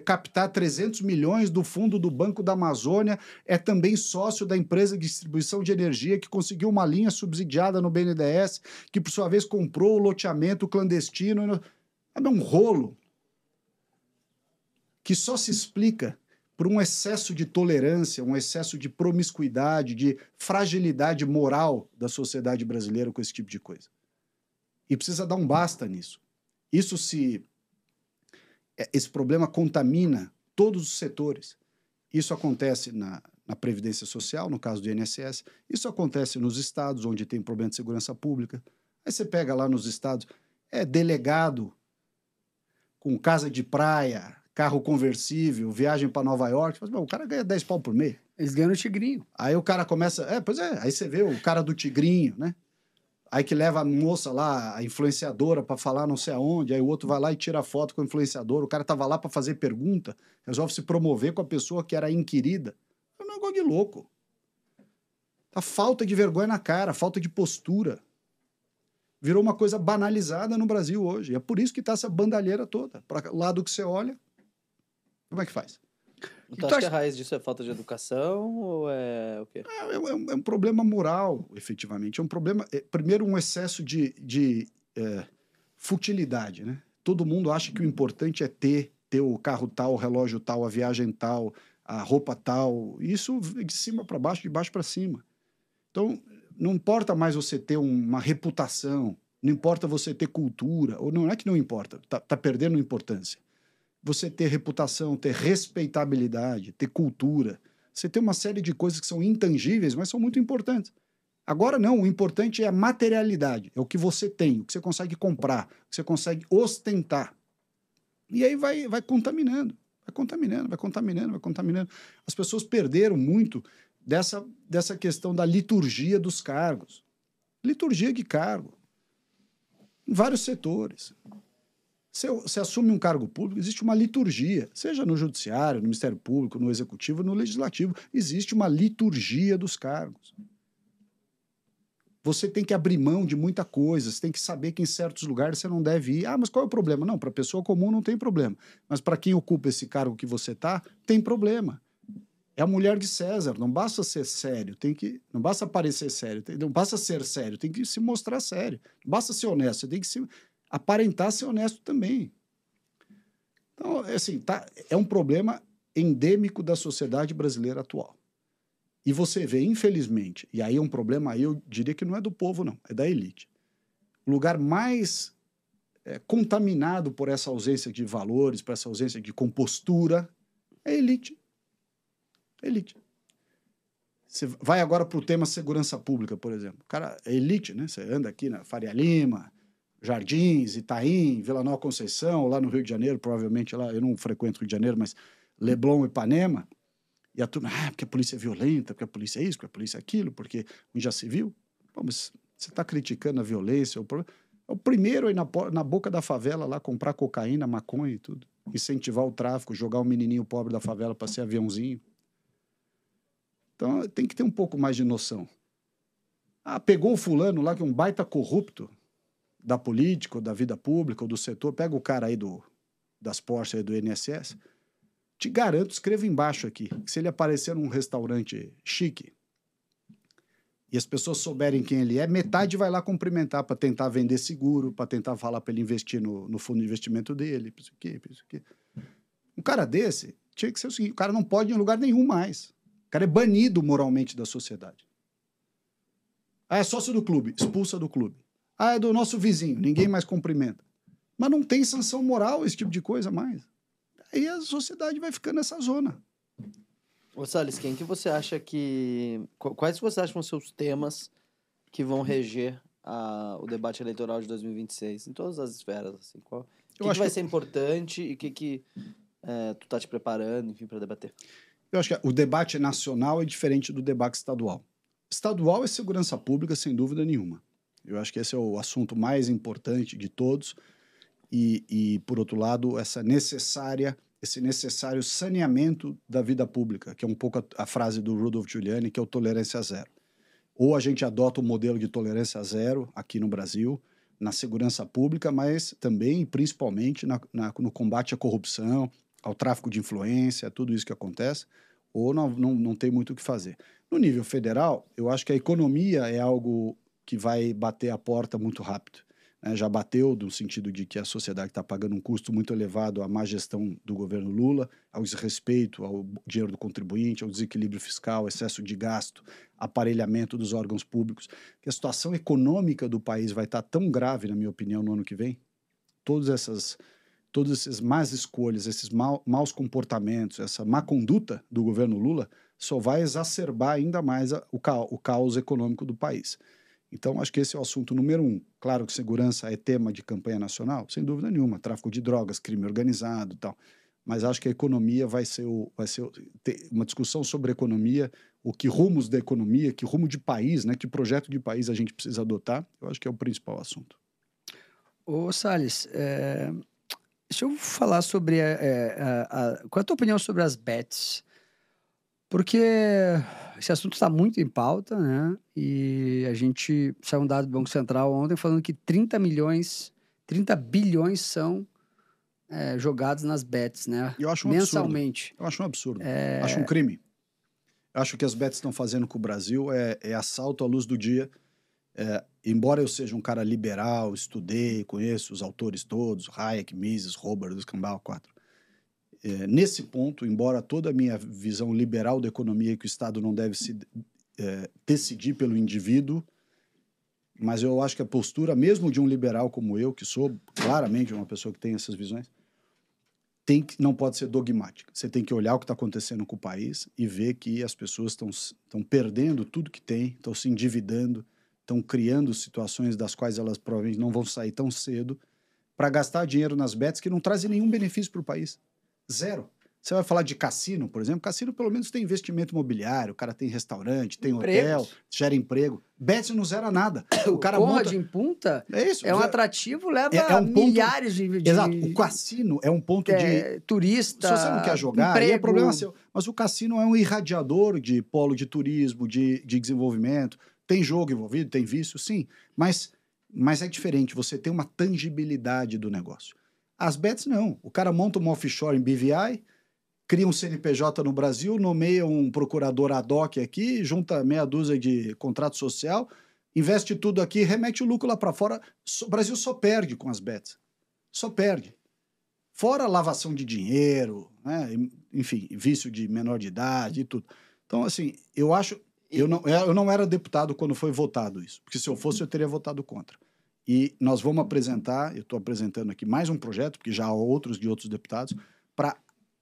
captar 300 milhões do fundo do Banco da Amazônia, é também sócio da empresa de distribuição de energia que conseguiu uma linha subsidiada no BNDES, que por sua vez comprou o loteamento clandestino. É um rolo que só se explica por um excesso de tolerância, um excesso de promiscuidade, de fragilidade moral da sociedade brasileira com esse tipo de coisa. E precisa dar um basta nisso. Esse problema contamina todos os setores. Isso acontece na Previdência Social, no caso do INSS. Isso acontece nos estados, onde tem problema de segurança pública. Aí você pega lá nos estados, delegado com casa de praia, carro conversível, viagem para Nova York. Mas, o cara ganha 10 pau por mês. Eles ganham no Tigrinho. Aí o cara começa... aí você vê o cara do Tigrinho, né? Aí que leva a moça lá, a influenciadora, para falar não sei aonde, aí o outro vai lá e tira foto com o influenciador, o cara tava lá para fazer pergunta, resolve se promover com a pessoa que era inquirida. É um negócio de louco. A falta de vergonha na cara, falta de postura. Virou uma coisa banalizada no Brasil hoje. É por isso que tá essa bandalheira toda. Para o lado que você olha, como é que faz? Então, acho que a raiz disso é falta de educação ou é o quê? É um problema moral, efetivamente. É um problema... primeiro, um excesso de futilidade, né? Todo mundo acha que o importante é ter o carro tal, o relógio tal, a viagem tal, a roupa tal. Isso de cima para baixo, de baixo para cima. Então, não importa mais você ter uma reputação, não importa você ter cultura, ou não é que não importa, tá perdendo importância. Você ter reputação, ter respeitabilidade, ter cultura. Você tem uma série de coisas que são intangíveis, mas são muito importantes. Agora não, o importante é a materialidade, é o que você tem, o que você consegue comprar, o que você consegue ostentar. E aí vai contaminando. As pessoas perderam muito dessa questão da liturgia dos cargos. Liturgia de cargo. Em vários setores. Você assume um cargo público, existe uma liturgia, seja no judiciário, no Ministério Público, no Executivo, no Legislativo, existe uma liturgia dos cargos. Você tem que abrir mão de muita coisa, você tem que saber que em certos lugares você não deve ir. Ah, mas qual é o problema? Não, para a pessoa comum não tem problema. Mas para quem ocupa esse cargo que você está, tem problema. É a mulher de César, não basta ser sério, não basta parecer sério, não basta ser sério, tem que se mostrar sério. Não basta ser honesto, você tem que aparentar ser honesto também. Então, assim, é um problema endêmico da sociedade brasileira atual. E você vê, infelizmente, e aí é um problema, aí eu diria que não é do povo, não, é da elite. O lugar mais contaminado por essa ausência de valores, por essa ausência de compostura, é a elite. Elite. Você vai agora para o tema segurança pública, por exemplo. Cara, é elite, né? Você anda aqui na Faria Lima, Jardins, Itaim, Vila Nova Conceição, lá no Rio de Janeiro, provavelmente lá, eu não frequento o Rio de Janeiro, mas Leblon e Ipanema, e a turma, porque a polícia é violenta, porque a polícia é isso, porque a polícia é aquilo, porque já se viu. Pô, mas você está criticando a violência, é o primeiro aí na boca da favela lá, comprar cocaína, maconha e tudo. Incentivar o tráfico, jogar o menininho pobre da favela para ser aviãozinho. Então, tem que ter um pouco mais de noção. Ah, pegou o fulano lá, que é um baita corrupto da política, ou da vida pública, ou do setor, pega o cara aí das Porsche aí do INSS, te garanto, escreva embaixo aqui, que se ele aparecer num restaurante chique e as pessoas souberem quem ele é, metade vai lá cumprimentar para tentar vender seguro, para tentar falar para ele investir no fundo de investimento dele, isso aqui. Um cara desse tinha que ser o seguinte, o cara não pode ir em lugar nenhum mais. O cara é banido moralmente da sociedade. Ah, é sócio do clube, expulsa do clube. Ah, é do nosso vizinho, ninguém mais cumprimenta. Mas não tem sanção moral esse tipo de coisa mais. Aí a sociedade vai ficando nessa zona. Ô, Salles, quem que você acha que... Quais você acha que vão ser os temas que vão reger o debate eleitoral de 2026? Em todas as esferas, assim. O que vai ser importante e o que tu tá te preparando, enfim, para debater? Eu acho que o debate nacional é diferente do debate estadual. Estadual é segurança pública, sem dúvida nenhuma. Eu acho que esse é o assunto mais importante de todos. E por outro lado, esse necessário saneamento da vida pública, que é um pouco a frase do Rudolph Giuliani, que é o tolerância zero. Ou a gente adota o modelo de tolerância zero aqui no Brasil, na segurança pública, mas também, principalmente, no combate à corrupção, ao tráfico de influência, tudo isso que acontece, ou não tem muito o que fazer. No nível federal, eu acho que a economia é algo que vai bater a porta muito rápido. Já bateu no sentido de que a sociedade está pagando um custo muito elevado à má gestão do governo Lula, ao desrespeito ao dinheiro do contribuinte, ao desequilíbrio fiscal, excesso de gasto, aparelhamento dos órgãos públicos, que a situação econômica do país vai estar tão grave, na minha opinião, no ano que vem. Todas essas más escolhas, esses maus comportamentos, essa má conduta do governo Lula só vai exacerbar ainda mais o caos econômico do país. Então, acho que esse é o assunto número 1. Claro que segurança é tema de campanha nacional, sem dúvida nenhuma, tráfico de drogas, crime organizado e tal. Mas acho que a economia vai ser uma discussão sobre a economia, que rumos da economia, que rumo de país, né, que projeto de país a gente precisa adotar, eu acho que é o principal assunto. Ô, Salles, deixa eu falar sobre qual é a tua opinião sobre as bets? Porque esse assunto está muito em pauta, né? E a gente saiu um dado do Banco Central ontem falando que 30 bilhões são jogados nas bets, né? Eu acho mensalmente. Eu acho um absurdo. Acho um crime. Eu acho que as bets estão fazendo com o Brasil é assalto à luz do dia. Embora eu seja um cara liberal, estudei, conheço os autores todos, Hayek, Mises, Roberts, Cambau, 4. Nesse ponto, embora toda a minha visão liberal da economia, que o Estado não deve se decidir pelo indivíduo, mas eu acho que a postura, mesmo de um liberal como eu, que sou claramente uma pessoa que tem essas visões, não pode ser dogmática. Você tem que olhar o que está acontecendo com o país e ver que as pessoas estão perdendo tudo que têm, estão se endividando, estão criando situações das quais elas provavelmente não vão sair tão cedo, para gastar dinheiro nas bets que não trazem nenhum benefício para o país. Zero. Você vai falar de cassino, por exemplo. Cassino, pelo menos, tem investimento imobiliário, o cara tem restaurante, tem hotel, gera emprego. Bets não zera nada. O cara Conrad em Punta isso, é um atrativo, leva um ponto, milhares de... Exato. O cassino é um ponto de... Turista, se você não quer jogar, emprego. aí é problema seu. Mas o cassino é um irradiador de polo de turismo, de desenvolvimento. Tem jogo envolvido, tem vício, sim. Mas é diferente. Você tem uma tangibilidade do negócio. As bets, não. O cara monta uma offshore em BVI... cria um CNPJ no Brasil, nomeia um procurador ad hoc aqui, junta meia dúzia de contrato social, investe tudo aqui, remete o lucro lá para fora. O Brasil só perde com as bets. Só perde. Fora a lavação de dinheiro, né? Enfim, vício de menor de idade e tudo. Então, assim, eu acho... Eu não era deputado quando foi votado isso, porque se eu fosse, eu teria votado contra. E nós vamos apresentar, eu estou apresentando aqui mais um projeto, porque já há outros de outros deputados, para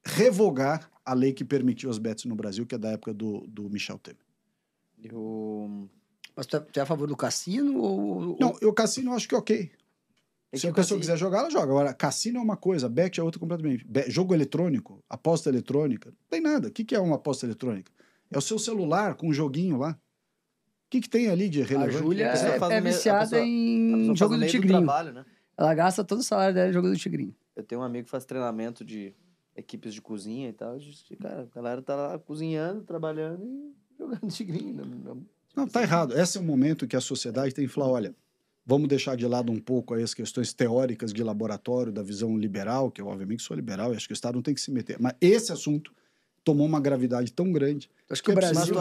revogar a lei que permitiu as bets no Brasil, que é da época do Michel Temer. Mas tu é a favor do cassino? Ou... Não, o cassino eu acho que é ok. Se a pessoa quiser jogar, ela joga. Agora, cassino é uma coisa, bet é outra completamente. Jogo eletrônico, aposta eletrônica, não tem nada. O que é uma aposta eletrônica? É o seu celular com um joguinho lá. O que tem ali de relevante? A Júlia é viciada em jogo do tigrinho. Trabalho, né? Ela gasta todo o salário dela em jogo do tigrinho. Eu tenho um amigo que faz treinamento de equipes de cozinha e tal. Cara, a galera tá lá cozinhando, trabalhando e jogando tigrinho. Não, tá errado. Esse é o momento que a sociedade tem que falar, olha, vamos deixar de lado um pouco aí as questões teóricas de laboratório, da visão liberal, que eu obviamente sou liberal e acho que o Estado não tem que se meter. Mas esse assunto tomou uma gravidade tão grande. Acho que o Brasil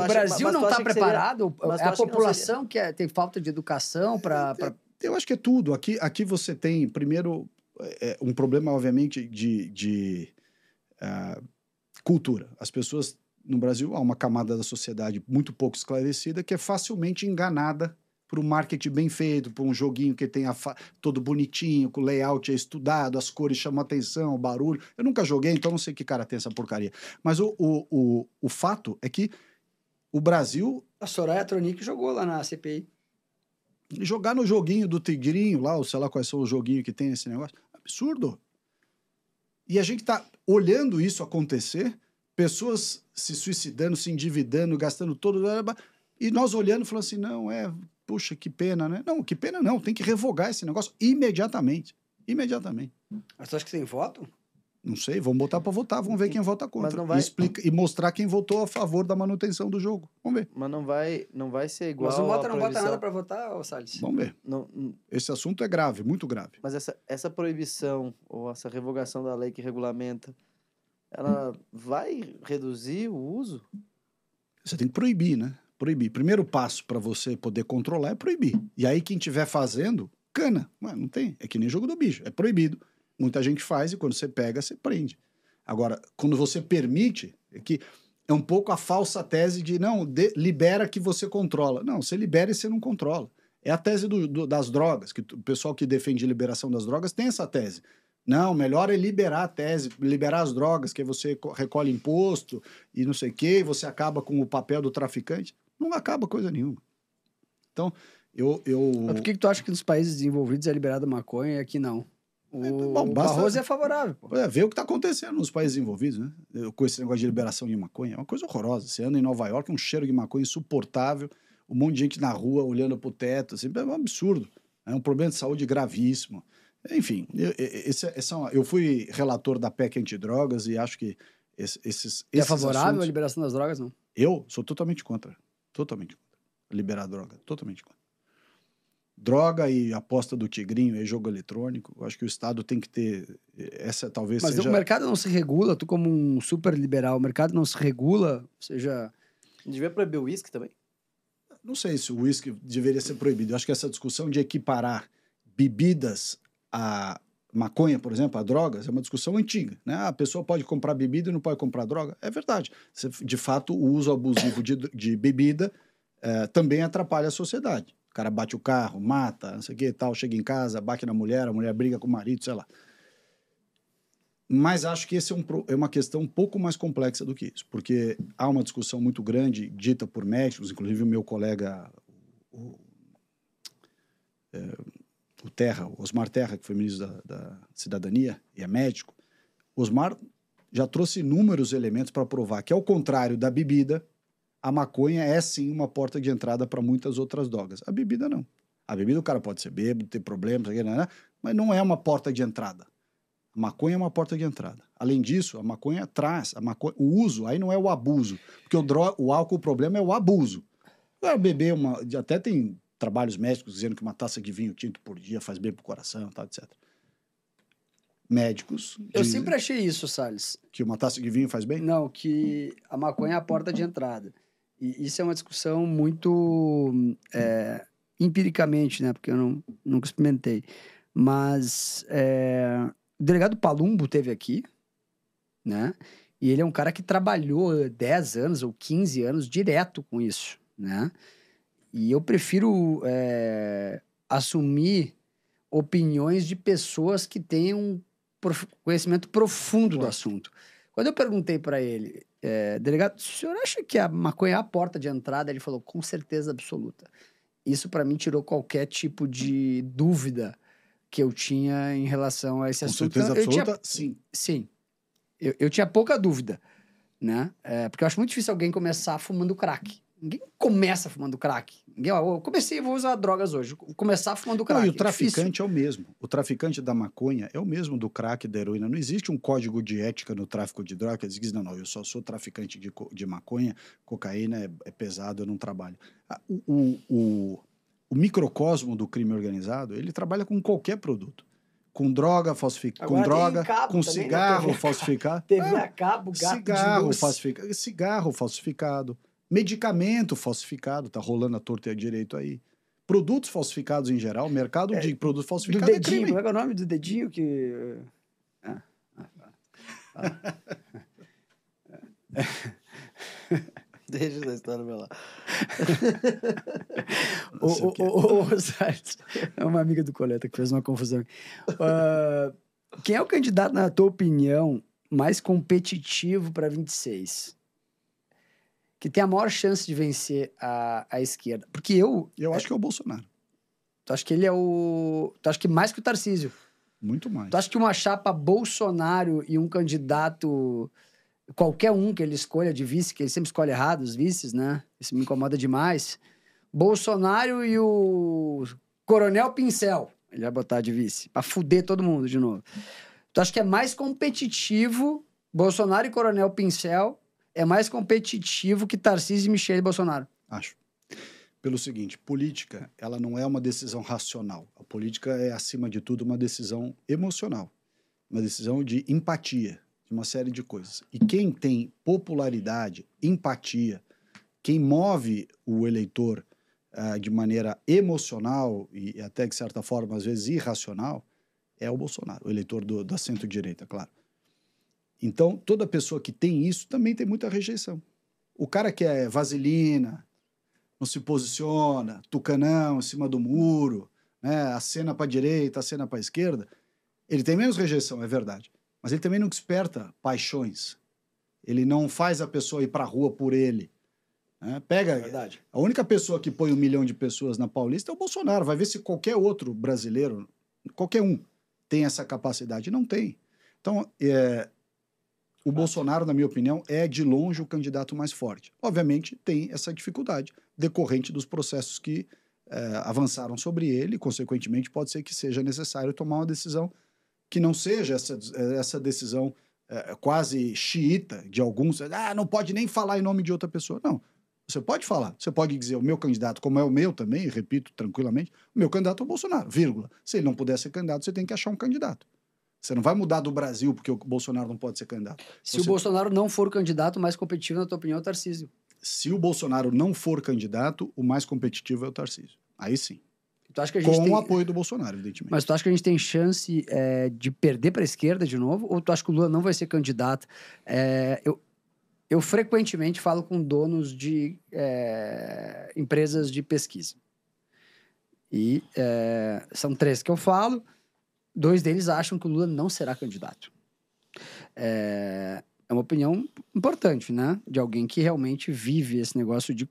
não está preparado. É a população que tem falta de educação para... Eu acho que é tudo. Aqui você tem, primeiro, um problema, obviamente, de cultura. As pessoas no Brasil, há uma camada da sociedade muito pouco esclarecida que é facilmente enganada por um marketing bem feito, por um joguinho que tem todo bonitinho, com o layout é estudado, as cores chamam atenção, o barulho. Eu nunca joguei, então não sei que cara tem essa porcaria. Mas o fato é que o Brasil... A Soraya Tronic jogou lá na CPI. Jogar no joguinho do Tigrinho lá, ou sei lá quais são os joguinhos que tem esse negócio, absurdo. E a gente está olhando isso acontecer, pessoas se suicidando, se endividando, gastando todo... E nós olhando e falando assim, não, puxa, que pena, né? Não, que pena não, tem que revogar esse negócio imediatamente. Imediatamente. Mas tu acha que tem voto? Não sei, vamos botar para votar, vamos ver quem vota contra. Mas não vai... e mostrar quem votou a favor da manutenção do jogo. Vamos ver. Mas não vai ser igual. Mas o Mota não bota nada para votar, Salles? Vamos ver. Esse assunto é grave, muito grave. Mas essa proibição ou essa revogação da lei que regulamenta, ela vai reduzir o uso? Você tem que proibir, né? Proibir. Primeiro passo para você poder controlar é proibir. E aí quem estiver fazendo, cana. Mas não tem. É que nem jogo do bicho. É proibido. Muita gente faz e quando você pega, você prende. Agora, quando você permite, é um pouco a falsa tese de não, libera que você controla. Não, você libera e você não controla. É a tese das drogas, que o pessoal que defende liberação das drogas tem essa tese. Não, melhor é liberar a tese, liberar as drogas, que aí você recolhe imposto e não sei o quê, e você acaba com o papel do traficante. Não acaba coisa nenhuma. Então, Mas por que tu acha que nos países desenvolvidos é liberada a maconha e aqui não? O Barroso é favorável. Pô. Vê o que está acontecendo nos países envolvidos, né? Com esse negócio de liberação de maconha. É uma coisa horrorosa. Você anda em Nova York, um cheiro de maconha insuportável, um monte de gente na rua olhando para o teto. Assim, é um absurdo. É um problema de saúde gravíssimo. Enfim, eu fui relator da PEC antidrogas e acho que esses é favorável assuntos, à liberação das drogas, não? Eu sou totalmente contra. Totalmente contra. Liberar droga. Totalmente contra. Droga e aposta do tigrinho e jogo eletrônico, eu acho que o Estado tem que ter, essa talvez Mas seja... o mercado não se regula, tu como um super liberal, o mercado não se regula, ou seja... Devia proibir o uísque também? Não sei se o uísque deveria ser proibido. Eu acho que essa discussão de equiparar bebidas a maconha, por exemplo, a drogas, é uma discussão antiga, né? A pessoa pode comprar bebida e não pode comprar droga. É verdade. De fato, o uso abusivo de bebida também atrapalha a sociedade. O cara bate o carro, mata, não sei o que e tal, chega em casa, bate na mulher, a mulher briga com o marido, sei lá. Mas acho que esse é uma questão um pouco mais complexa do que isso, porque há uma discussão muito grande, dita por médicos, inclusive o meu colega, o Osmar Terra, que foi ministro da Cidadania e é médico, Osmar já trouxe inúmeros elementos para provar que, ao contrário da bebida, a maconha é sim uma porta de entrada para muitas outras drogas. A bebida não. A bebida o cara pode ser bêbado, ter problemas, mas não é uma porta de entrada. A maconha é uma porta de entrada. Além disso, a maconha traz, o uso, aí não é o abuso, porque o álcool, o problema é o abuso. Beber até tem trabalhos médicos dizendo que uma taça de vinho tinto por dia faz bem pro coração, tá, etc. Médicos Eu dizem sempre achei isso, Salles. que uma taça de vinho faz bem? Não, que a maconha é a porta de entrada. E isso é uma discussão muito empiricamente, né? Porque eu nunca experimentei. Mas o delegado Palumbo teve aqui, né? E ele é um cara que trabalhou 10 anos ou 15 anos direto com isso, né? E eu prefiro assumir opiniões de pessoas que têm um conhecimento profundo do assunto. Quando eu perguntei para ele, delegado, o senhor acha que a maconha é a porta de entrada? Ele falou, com certeza absoluta. Isso para mim tirou qualquer tipo de dúvida que eu tinha em relação a esse assunto. Com certeza absoluta, sim. Sim. Eu tinha pouca dúvida, né? Porque eu acho muito difícil alguém começar fumando crack. Ninguém começa fumando crack. Eu comecei, vou usar drogas hoje. Vou começar fumando crack. Não, e o traficante é o mesmo. O traficante da maconha é o mesmo do crack, da heroína. Não existe um código de ética no tráfico de drogas que diz, não, eu só sou traficante de maconha, cocaína é pesado, eu não trabalho. O microcosmo do crime organizado, ele trabalha com qualquer produto. Com droga falsificada, com cigarro falsificado. TV a cabo, gato de luz. Cigarro falsificado. Medicamento falsificado, tá rolando a torta e a direito aí. Produtos falsificados em geral, mercado de produtos falsificados do dedinho, como é o nome do dedinho que... Deixa essa história pra lá. É uma amiga do Coleta que fez uma confusão. Quem é o candidato, na tua opinião, mais competitivo para 26? Que tem a maior chance de vencer a esquerda? Porque eu acho que é o Bolsonaro. Tu acha que ele é o... Tu acha que mais que o Tarcísio? Muito mais. Tu acha que uma chapa Bolsonaro e um candidato... Qualquer um que ele escolha de vice, que ele sempre escolhe errado, os vices, né? Isso me incomoda demais. Bolsonaro e o Coronel Pincel. Ele vai botar de vice. Pra fuder todo mundo de novo. Tu acha que é mais competitivo Bolsonaro e Coronel Pincel... É mais competitivo que Tarcísio e Michele Bolsonaro? Acho. Pelo seguinte, política, ela não é uma decisão racional. A política é, acima de tudo, uma decisão emocional. Uma decisão de empatia, de uma série de coisas. E quem tem popularidade, empatia, quem move o eleitor de maneira emocional e até, de certa forma, às vezes irracional, é o Bolsonaro, o eleitor da centro-direita, claro. Então, toda pessoa que tem isso também tem muita rejeição. O cara que é vaselina, não se posiciona, tucanão em cima do muro, né, acena para a direita, acena para a esquerda, ele tem menos rejeição, é verdade. Mas ele também não desperta paixões. Ele não faz a pessoa ir para a rua por ele. Né? Verdade. A única pessoa que põe 1 milhão de pessoas na Paulista é o Bolsonaro. Vai ver se qualquer outro brasileiro, qualquer um, tem essa capacidade. Não tem. Então, o Bolsonaro, na minha opinião, é de longe o candidato mais forte. Obviamente, tem essa dificuldade decorrente dos processos que avançaram sobre ele, e, consequentemente, pode ser que seja necessário tomar uma decisão que não seja essa decisão quase xiita de alguns. Não pode nem falar em nome de outra pessoa. Não, você pode falar. Você pode dizer, o meu candidato, como é o meu também, repito tranquilamente, o meu candidato é o Bolsonaro, vírgula. Se ele não puder ser candidato, você tem que achar um candidato. Você não vai mudar do Brasil porque o Bolsonaro não pode ser candidato. Se o Bolsonaro não for o candidato mais competitivo, na tua opinião, é o Tarcísio. Se o Bolsonaro não for candidato, o mais competitivo é o Tarcísio. Aí sim. Tu acha que a gente com o apoio do Bolsonaro, evidentemente. Mas tu acha que a gente tem chance de perder para a esquerda de novo? Ou tu acha que o Lula não vai ser candidato? Eu frequentemente falo com donos de empresas de pesquisa. E são 3 que eu falo. 2 deles acham que o Lula não será candidato. É uma opinião importante, né? De alguém que realmente vive esse negócio de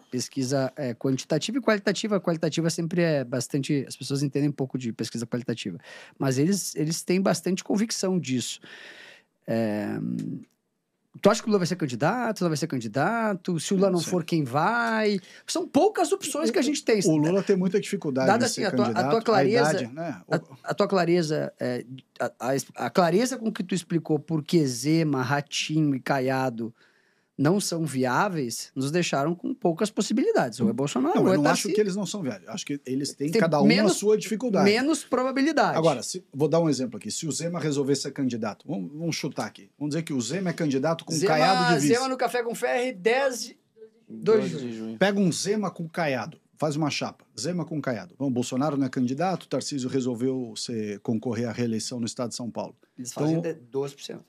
pesquisa quantitativa e qualitativa. A qualitativa sempre é bastante... As pessoas entendem um pouco de pesquisa qualitativa. Mas eles têm bastante convicção disso. Tu acha que o Lula vai ser candidato? Lula vai ser candidato? Se o Lula não for, quem vai? São poucas opções que a gente tem. O Lula tem muita dificuldade Dada de assim, ser a candidato. tua clareza, idade, né? a tua clareza, a clareza com que tu explicou por que Zema, Ratinho e Caiado não são viáveis, nos deixaram com poucas possibilidades. Ou é Bolsonaro, ou eu é não Tarcísio. acho que eles não são viáveis. Acho que eles têm Tem cada um a sua dificuldade. Menos probabilidade. Agora, vou dar um exemplo aqui. Se o Zema resolver ser candidato, vamos chutar aqui. Vamos dizer que o Zema é candidato com Caiado de vice. Zema no Café com Ferre, 2 de junho. Pega um Zema com Caiado, faz uma chapa. Zema com Caiado. Bom, Bolsonaro não é candidato, Tarcísio resolveu concorrer à reeleição no estado de São Paulo. Eles fazem 12%.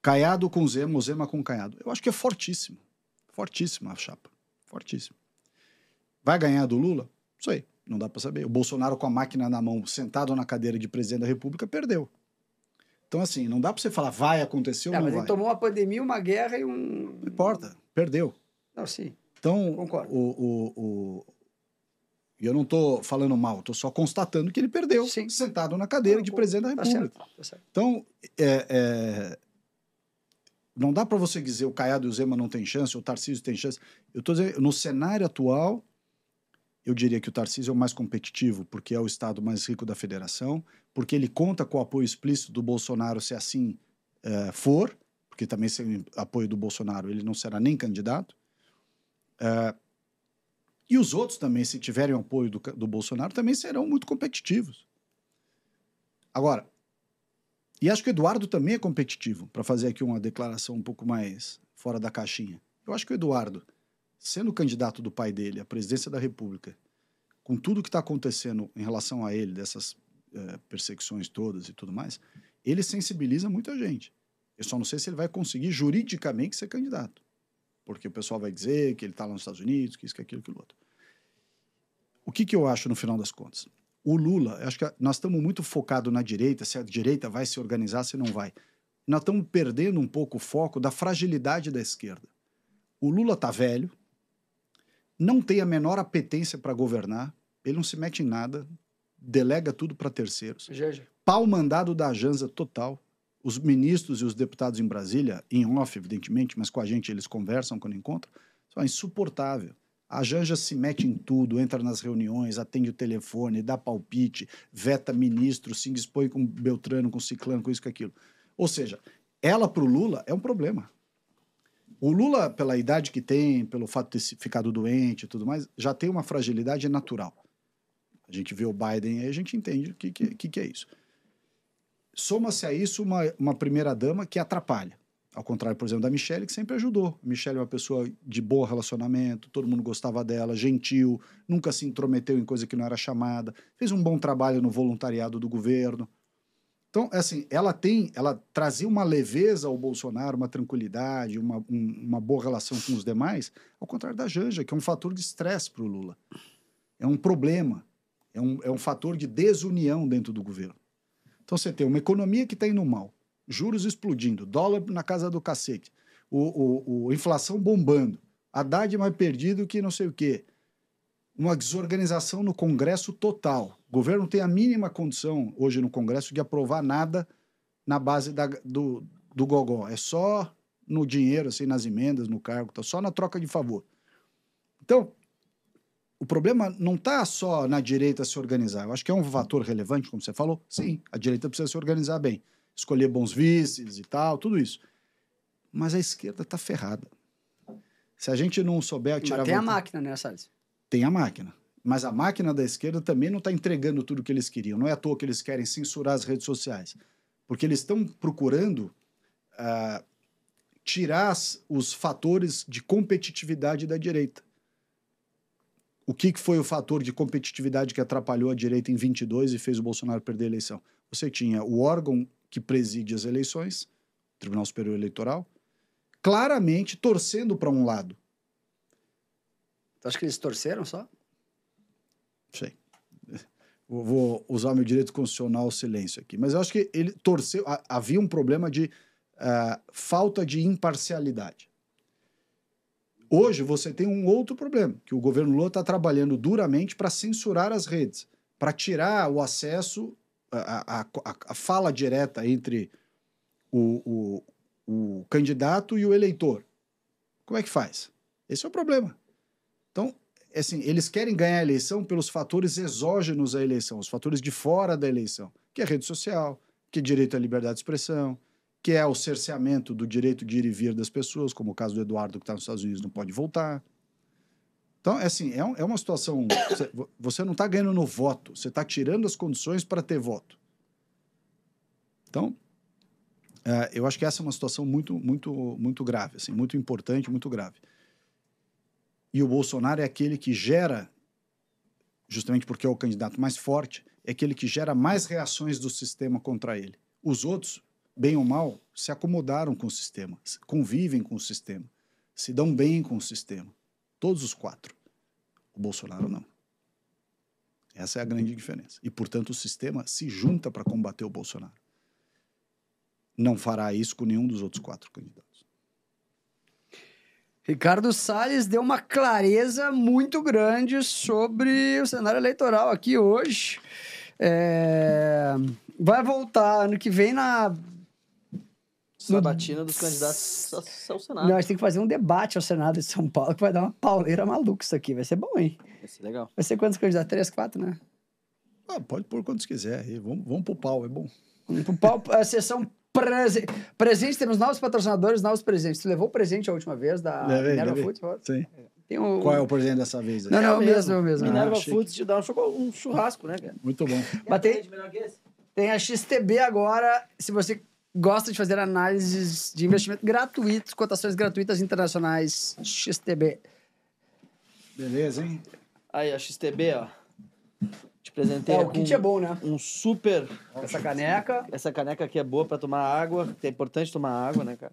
Caiado com Zema, o Zema com Caiado. Eu acho que é fortíssimo. Fortíssima a chapa. Fortíssimo. Vai ganhar do Lula? Isso aí, não dá para saber. O Bolsonaro com a máquina na mão, sentado na cadeira de presidente da República, perdeu. Então, assim, não dá para você falar vai acontecer ou não mas vai. ele tomou uma pandemia, uma guerra e Não importa, perdeu. Não, sim. Então, concordo. Eu não estou falando mal, estou só constatando que ele perdeu, Sim. sentado na cadeira de presidente da República. Tá certo. Então, não dá para você dizer o Caiado e o Zema não tem chance, o Tarcísio tem chance. Eu estou dizendo, no cenário atual, eu diria que o Tarcísio é o mais competitivo, porque é o estado mais rico da federação, porque ele conta com o apoio explícito do Bolsonaro, se assim for, porque também sem apoio do Bolsonaro ele não será nem candidato. E os outros também, se tiverem o apoio do Bolsonaro, também serão muito competitivos. Agora, e acho que o Eduardo também é competitivo, para fazer aqui uma declaração um pouco mais fora da caixinha. Eu acho que o Eduardo, sendo candidato do pai dele à presidência da República, com tudo que está acontecendo em relação a ele, dessas perseguições todas e tudo mais, ele sensibiliza muita gente. Eu só não sei se ele vai conseguir juridicamente ser candidato. Porque o pessoal vai dizer que ele está lá nos Estados Unidos, que isso, que aquilo, que outro. O que eu acho no final das contas? O Lula, acho que nós estamos muito focados na direita, se a direita vai se organizar, se não vai. Nós estamos perdendo um pouco o foco da fragilidade da esquerda. O Lula está velho, não tem a menor apetência para governar, ele não se mete em nada, delega tudo para terceiros. Pau mandado da Janja total. Os ministros e os deputados em Brasília, em off, evidentemente, mas com a gente eles conversam quando encontram, é insuportável. A Janja se mete em tudo, entra nas reuniões, atende o telefone, dá palpite, veta ministro, se indispõe com Beltrano, com Ciclano, com isso, com aquilo. Ou seja, ela para o Lula é um problema. O Lula, pela idade que tem, pelo fato de ter ficado doente e tudo mais, já tem uma fragilidade natural. A gente vê o Biden e a gente entende o que é isso. Soma-se a isso uma primeira-dama que atrapalha. Ao contrário, por exemplo, da Michelle, que sempre ajudou. A Michelle é uma pessoa de bom relacionamento, todo mundo gostava dela, gentil, nunca se intrometeu em coisa que não era chamada, fez um bom trabalho no voluntariado do governo. Então, assim, ela trazia uma leveza ao Bolsonaro, uma tranquilidade, uma boa relação com os demais, ao contrário da Janja, que é um fator de estresse para o Lula. É um problema, é um fator de desunião dentro do governo. Então você tem uma economia que está indo mal, juros explodindo, dólar na casa do cacete, inflação bombando, Haddad mais perdido que não sei o quê, uma desorganização no Congresso total. O governo tem a mínima condição hoje no Congresso de aprovar nada na base do gogó. É só no dinheiro, assim, nas emendas, no cargo, tá só na troca de favor. Então, o problema não está só na direita se organizar. Eu acho que é um fator relevante, como você falou. Sim, a direita precisa se organizar bem. Escolher bons vices e tal, tudo isso. Mas a esquerda está ferrada. Se a gente não souber tirar... Mas tem a máquina, né, Salles? Tem a máquina. Mas a máquina da esquerda também não está entregando tudo o que eles queriam. Não é à toa que eles querem censurar as redes sociais. Porque eles estão procurando tirar os fatores de competitividade da direita. O que foi o fator de competitividade que atrapalhou a direita em 22 e fez o Bolsonaro perder a eleição? Você tinha o órgão que preside as eleições, o Tribunal Superior Eleitoral, claramente torcendo para um lado. Tu acha que eles torceram só? Não sei. Vou usar meu direito constitucional ao silêncio aqui. Mas eu acho que ele torceu. Havia um problema de falta de imparcialidade. Hoje você tem um outro problema, que o governo Lula está trabalhando duramente para censurar as redes, para tirar o acesso, a fala direta entre o candidato e o eleitor. Como é que faz? Esse é o problema. Então, assim, eles querem ganhar a eleição pelos fatores exógenos à eleição, os fatores de fora da eleição, que é a rede social, que é direito à liberdade de expressão, que é o cerceamento do direito de ir e vir das pessoas, como o caso do Eduardo, que está nos Estados Unidos, não pode voltar. Então, assim, é uma situação... Você não está ganhando no voto, você está tirando as condições para ter voto. Então, eu acho que essa é uma situação muito grave, assim, muito importante, muito grave. E o Bolsonaro é aquele que gera, justamente porque é o candidato mais forte, é aquele que gera mais reações do sistema contra ele. Os outros, bem ou mal, se acomodaram com o sistema, convivem com o sistema, se dão bem com o sistema. Todos os 4. O Bolsonaro não. Essa é a grande diferença. E, portanto, o sistema se junta para combater o Bolsonaro. Não fará isso com nenhum dos outros 4 candidatos. Ricardo Salles deu uma clareza muito grande sobre o cenário eleitoral aqui hoje. Vai voltar ano que vem na Sabatina dos candidatos ao Senado. Nós temos que fazer um debate ao Senado de São Paulo, que vai dar uma pauleira maluca isso aqui. Vai ser bom, hein? Vai ser legal. Vai ser quantos candidatos? 3, 4, né? Pode pôr quantos quiser. Vamos pro pau, é bom. Vamos pro pau, a sessão presente, temos novos patrocinadores, novos presentes. Tu levou o presente a última vez da Minerva Foods? Sim. Tem Qual é o presente dessa vez? Não, é o mesmo. Minerva Foods te dá um churrasco, né, cara? Muito bom. Tem a XTB agora, se você gosta de fazer análises de investimento gratuitos, cotações gratuitas internacionais, XTB. Beleza, hein? Aí, a XTB, ó. Te apresentei O kit é bom, né? um super... Essa caneca. Essa caneca aqui é boa pra tomar água, que é importante tomar água, né, cara?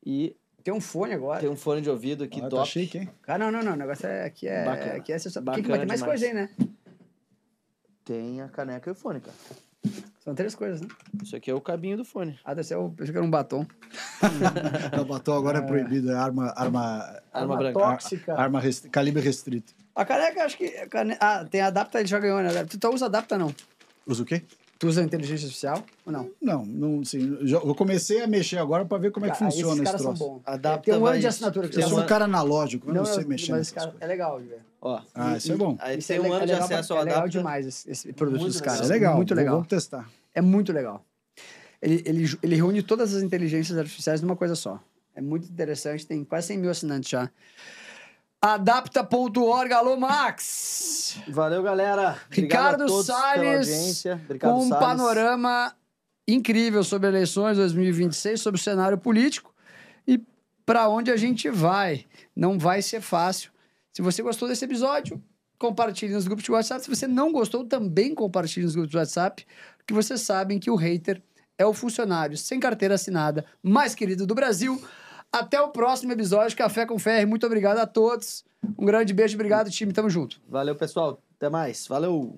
E Tem um fone agora. tem um fone de ouvido aqui top. Tá chique, hein? Cara, não. O negócio aqui é... Bacana. Aqui é só... Bacana Vai ter mais demais. coisa aí, né? Tem a caneca e o fone, cara. São 3 coisas, né? Isso aqui é o cabinho do fone. Deve ser eu achei que era um batom. O batom agora é proibido, é arma Arma branca. tóxica. Calibre restrito. A caneca, acho que... tem a Adapta, ele já ganhou, né? Tu usa Adapta, não? Usa o quê? Tu usa inteligência artificial ou não? Não, sim. Eu comecei a mexer agora para ver como é que funciona esses esse caras são troço. bons. Adapta Tem um ano vai- de assinatura que Eu você sou usa. um cara analógico, eu não sei mexer mas nessas cara, coisas. é legal de ver. Ó. Isso é bom. Aí Isso tem é um ano de legal acesso ao é legal Adapta. demais esse produto Muito dos legal. caras. Isso é legal. Muito legal. Vamos testar. É muito legal. Ele reúne todas as inteligências artificiais numa coisa só. É muito interessante, tem quase 100 mil assinantes já. Adapta.org, alô Max! Valeu, galera. Obrigado Ricardo a todos pela Salles, audiência. Obrigado, com um Salles. panorama incrível sobre eleições 2026, sobre o cenário político e para onde a gente vai. Não vai ser fácil. Se você gostou desse episódio, compartilhe nos grupos de WhatsApp. Se você não gostou, também compartilhe nos grupos de WhatsApp, porque vocês sabem que o hater é o funcionário sem carteira assinada mais querido do Brasil. Até o próximo episódio, Café com Ferre. Muito obrigado a todos. Um grande beijo, obrigado, time. Tamo junto. Valeu, pessoal. Até mais. Valeu.